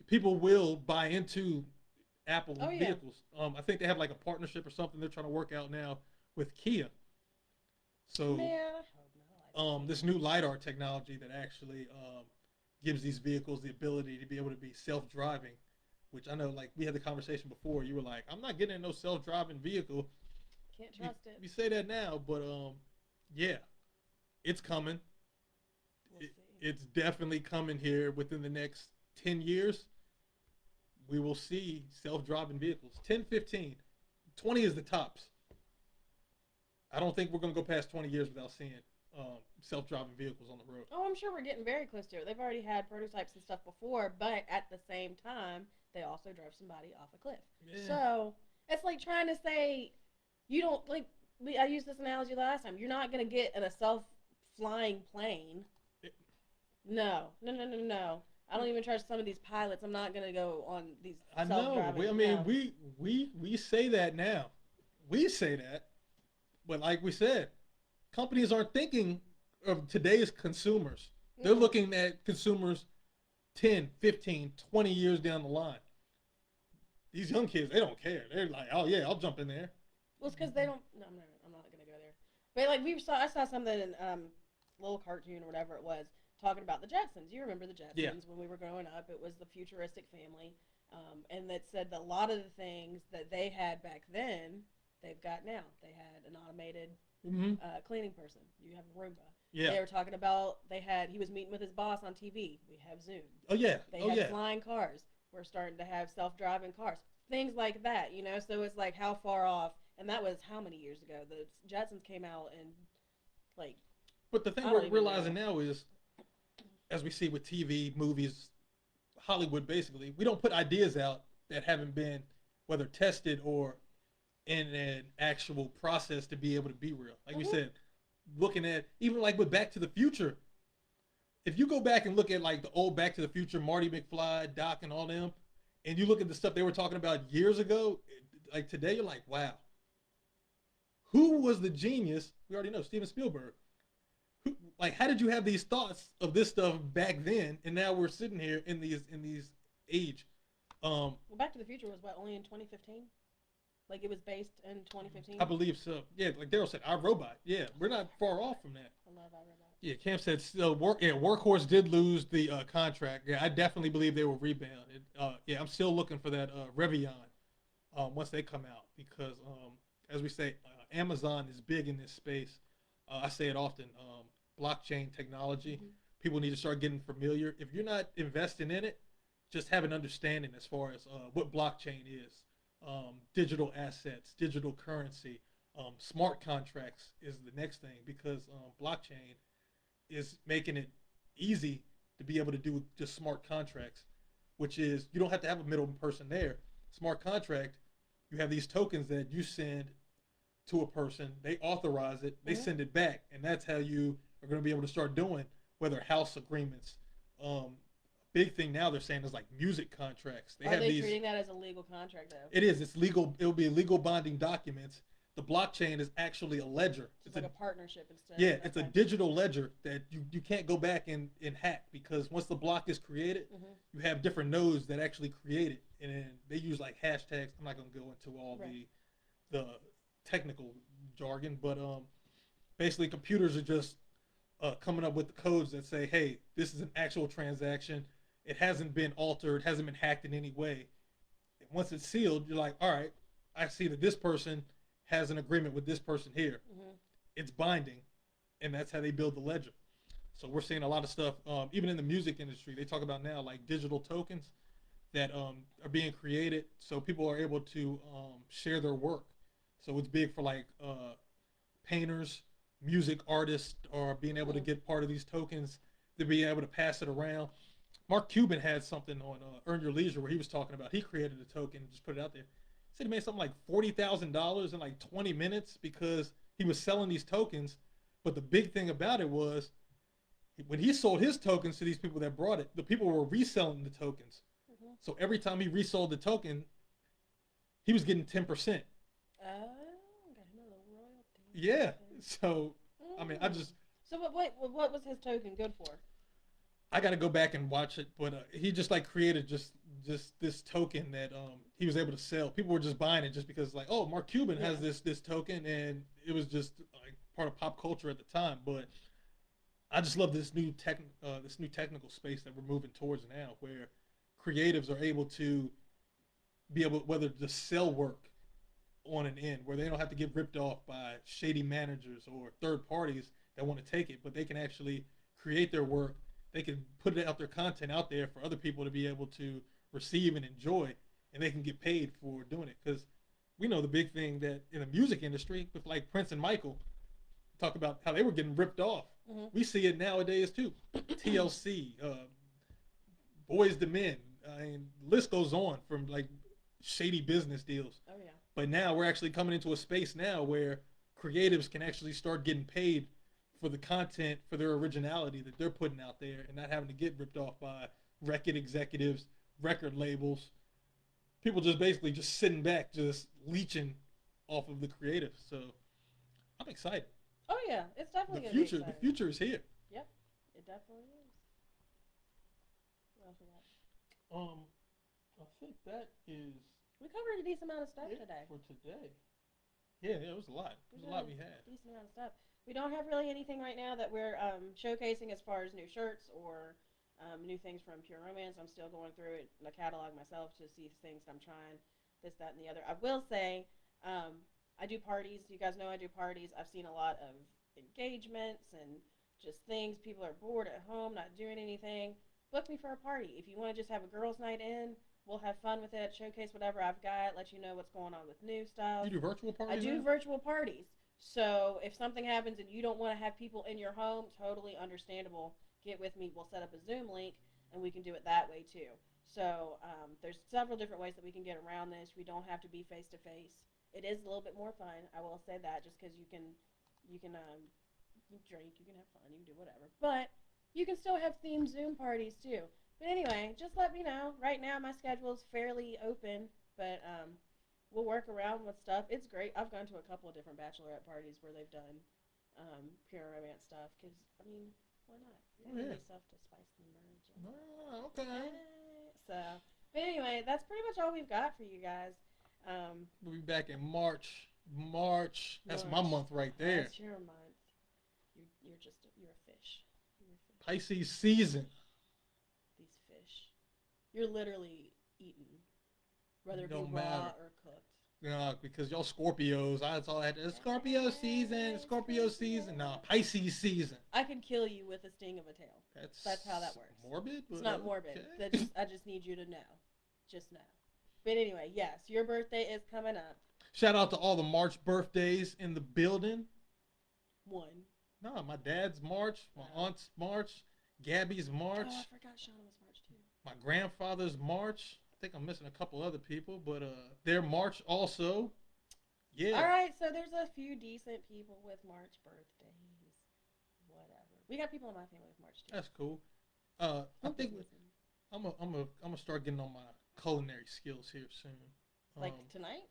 People will buy into Apple vehicles. I think they have like a partnership or something they're trying to work out now with Kia. So this new LiDAR technology that actually gives these vehicles the ability to be able to be self-driving, which I know, like, we had the conversation before. You were like, I'm not getting in no self-driving vehicle. Can't trust it. We say that now, but yeah, it's coming. It's definitely coming here within the next 10 years. We will see self-driving vehicles. 10, 15, 20 is the tops. I don't think we're going to go past 20 years without seeing self-driving vehicles on the road. Oh, I'm sure we're getting very close to it. They've already had prototypes and stuff before, but at the same time, they also drove somebody off a cliff. Yeah. So it's like trying to say, you don't, like, I used this analogy last time, you're not going to get in a self-flying plane No, no, no, no, no. I don't even trust some of these pilots. I'm not gonna go on these I know. self-driving. I mean, No. we say that now. We say that, but like we said, companies aren't thinking of today's consumers. They're Mm-mm. looking at consumers 10, 15, 20 years down the line. These young kids, they don't care. They're like, oh yeah, I'll jump in there. Well, it's because they don't. No, I'm not gonna go there. But like I saw something in little cartoon or whatever it was talking about the Jetsons. You remember the Yeah. Jetsons when we were growing up? It was the futuristic family, and that said that a lot of the things that they had back then, they've got now. They had an automated Mm-hmm. cleaning person. You have a Roomba. Yeah. They were talking about he was meeting with his boss on TV. We have Zoom. Oh yeah. They Oh had yeah. flying cars. We're starting to have self-driving cars. Things like that, you know. So it's like how far off, and that was how many years ago? The Jetsons came out in like But the thing I we're don't even realizing know. now is, as we see with TV, movies, Hollywood, basically, we don't put ideas out that haven't been whether tested or in an actual process to be able to be real. Like we Mm-hmm. said, looking at even like with Back to the Future, if you go back and look at like the old Back to the Future, Marty McFly, Doc, and all them, and you look at the stuff they were talking about years ago, like today, you're like, wow, who was the genius? We already know Steven Spielberg. Who, like, how did you have these thoughts of this stuff back then, and now we're sitting here in these age? Well, Back to the Future was what only in 2015. Like it was based in 2015. I believe so. Yeah, like Daryl said, our robot. Yeah, we're not far off from that. I love iRobot. Yeah, Cam said Workhorse did lose the contract. Yeah, I definitely believe they will rebound. Yeah, I'm still looking for that Revion once they come out because, as we say, Amazon is big in this space. I say it often. Blockchain technology. Mm-hmm. People need to start getting familiar. If you're not investing in it, just have an understanding as far as what blockchain is. Digital assets, digital currency, smart contracts is the next thing because blockchain is making it easy to be able to do just smart contracts, which is you don't have to have a middle person there. Smart contract, you have these tokens that you send to a person, they authorize it, they Mm-hmm. send it back, and that's how you are going to be able to start doing whether house agreements. Big thing now they're saying is like music contracts. They Are have they these. treating that as a legal contract though? It is. It's legal. It'll be legal bonding documents. The blockchain is actually a ledger. It's like a partnership instead. yeah. It's a digital ledger that you can't go back and hack because once the block is created, Mm-hmm. you have different nodes that actually create it, and then they use like hashtags. I'm not going to go into all Right. the technical jargon, but basically computers are just coming up with the codes that say, hey, this is an actual transaction. It hasn't been altered, hasn't been hacked in any way. And once it's sealed, you're like, all right, I see that this person has an agreement with this person here. Mm-hmm. It's binding, and that's how they build the ledger. So we're seeing a lot of stuff, even in the music industry. They talk about now like digital tokens that are being created, so people are able to share their work. So it's big for like painters, music artists, are being able to get part of these tokens. They're being able to pass it around. Mark Cuban had something on Earn Your Leisure where he was talking about he created a token and just put it out there. He said he made something like $40,000 in like 20 minutes because he was selling these tokens. But the big thing about it was when he sold his tokens to these people that brought it, the people were reselling the tokens. Mm-hmm. So every time he resold the token, he was getting 10%. Oh, got him a little royalty. Yeah. So, I mean, I Mm. just, So what was his token good for? I got to go back and watch it, but he just like created just this token that he was able to sell. People were just buying it just because like, oh, Mark Cuban has this token, and it was just like part of pop culture at the time. But I just love this new technical space that we're moving towards now, where creatives are able to be able whether to sell work on an end, where they don't have to get ripped off by shady managers or third parties that want to take it, but they can actually create their work. They can put it out their content out there for other people to be able to receive and enjoy, and they can get paid for doing it. Because we know the big thing that in the music industry with like Prince and Michael talk about how they were getting ripped off. Mm-hmm. We see it nowadays too. TLC, Boys to Men, and the list goes on from like shady business deals. Oh yeah. But now we're actually coming into a space now where creatives can actually start getting paid for the content, for their originality that they're putting out there, and not having to get ripped off by record executives, record labels, people just basically just sitting back, just leeching off of the creative. So I'm excited. Oh yeah, it's definitely The gonna be future, exciting. the future is here. Yep, it definitely is. What else we got? I think that is We covered a decent amount of stuff it today. for today. Yeah, it was a lot. It was a lot we had. Decent amount of stuff. We don't have really anything right now that we're showcasing as far as new shirts or new things from Pure Romance. I'm still going through it, the catalog myself, to see things I'm trying, this, that, and the other. I will say, I do parties. You guys know I do parties. I've seen a lot of engagements and just things. People are bored at home, not doing anything. Book me for a party. If you want to just have a girls' night in, we'll have fun with it, showcase whatever I've got, let you know what's going on with new stuff. You do virtual parties? I do now? virtual parties. So if something happens and you don't want to have people in your home, totally understandable. Get with me. We'll set up a Zoom link, and we can do it that way too. So there's several different ways that we can get around this. We don't have to be face to face. It is a little bit more fun. I will say that, just because you can drink, you can have fun, you can do whatever. But you can still have themed Zoom parties too. But anyway, just let me know. Right now, my schedule is fairly open, but we'll work around with stuff. It's great. I've gone to a couple of different bachelorette parties where they've done Pure Romance stuff. Because, I mean, why not? Yeah. Stuff to spice the merge. Oh, okay. So, but anyway, that's pretty much all we've got for you guys. We'll be back in March. That's my March. month right there. That's your month. You're a fish. You're a fish. Pisces season. These fish. You're literally eaten, whether it be Don't raw matter. or cooked. Because y'all Scorpios, that's all I had. It's Scorpio season. Nah, Pisces season. I could kill you with a sting of a tail. That's how that works. Morbid? It's not morbid. Okay. I just need you to know. Just know. But anyway, yes, your birthday is coming up. Shout out to all the March birthdays in the building. One. No, my dad's March, my aunt's March, Gabby's March. Oh, I forgot Shauna was March too. My grandfather's March. I think I'm missing a couple other people, but they're March also. Yeah. All right, so there's a few decent people with March birthdays. Whatever. We got people in my family with March too. That's cool. I think I'm gonna start getting on my culinary skills here soon. Like tonight?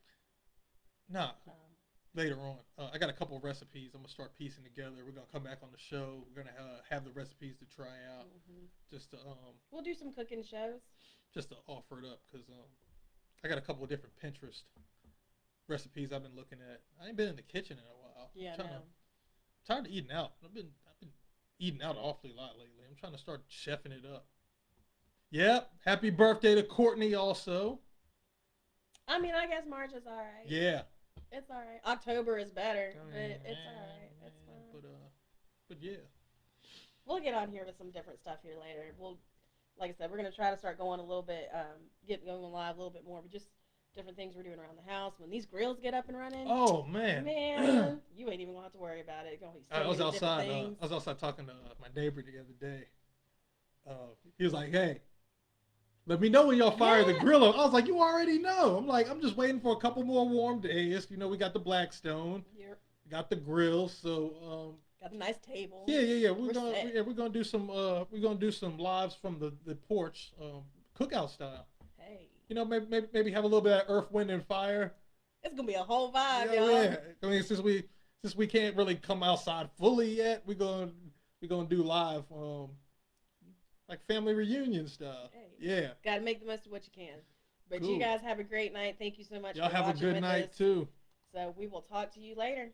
Nah. Later on. I got a couple of recipes I'm going to start piecing together. We're going to come back on the show. We're going to have the recipes to try out. Just to, we'll do some cooking shows. Just to offer it up, because I got a couple of different Pinterest recipes I've been looking at. I ain't been in the kitchen in a while. Yeah, I'm tired of eating out. I've been eating out awfully a lot lately. I'm trying to start chefing it up. Yep. Happy birthday to Courtney also. I mean, I guess March is all right. Yeah. It's all right. October is better, but it's all right. It's fine. But yeah. We'll get on here with some different stuff here later. Like I said, we're gonna try to start going a little bit, get going live a little bit more, but just different things we're doing around the house. When these grills get up and running, oh man, you ain't even gonna have to worry about it. It's gonna be so I was outside. I was outside talking to my neighbor the other day. He was like, "Hey, let me know when y'all fire the grill up." I was like, "You already know." I'm like, "I'm just waiting for a couple more warm days." You know, we got the Blackstone, got the grill, so got a nice table. Yeah. We're gonna do some lives from the porch, cookout style. Hey. You know, maybe have a little bit of Earth, Wind, and Fire. It's gonna be a whole vibe, y'all. Yeah. I mean, since we can't really come outside fully yet, we're gonna do live, like family reunion style. Hey. Yeah. Gotta make the most of what you can. But Cool. You guys have a great night. Thank you so much. Y'all for have a watching good with night us. too. So we will talk to you later.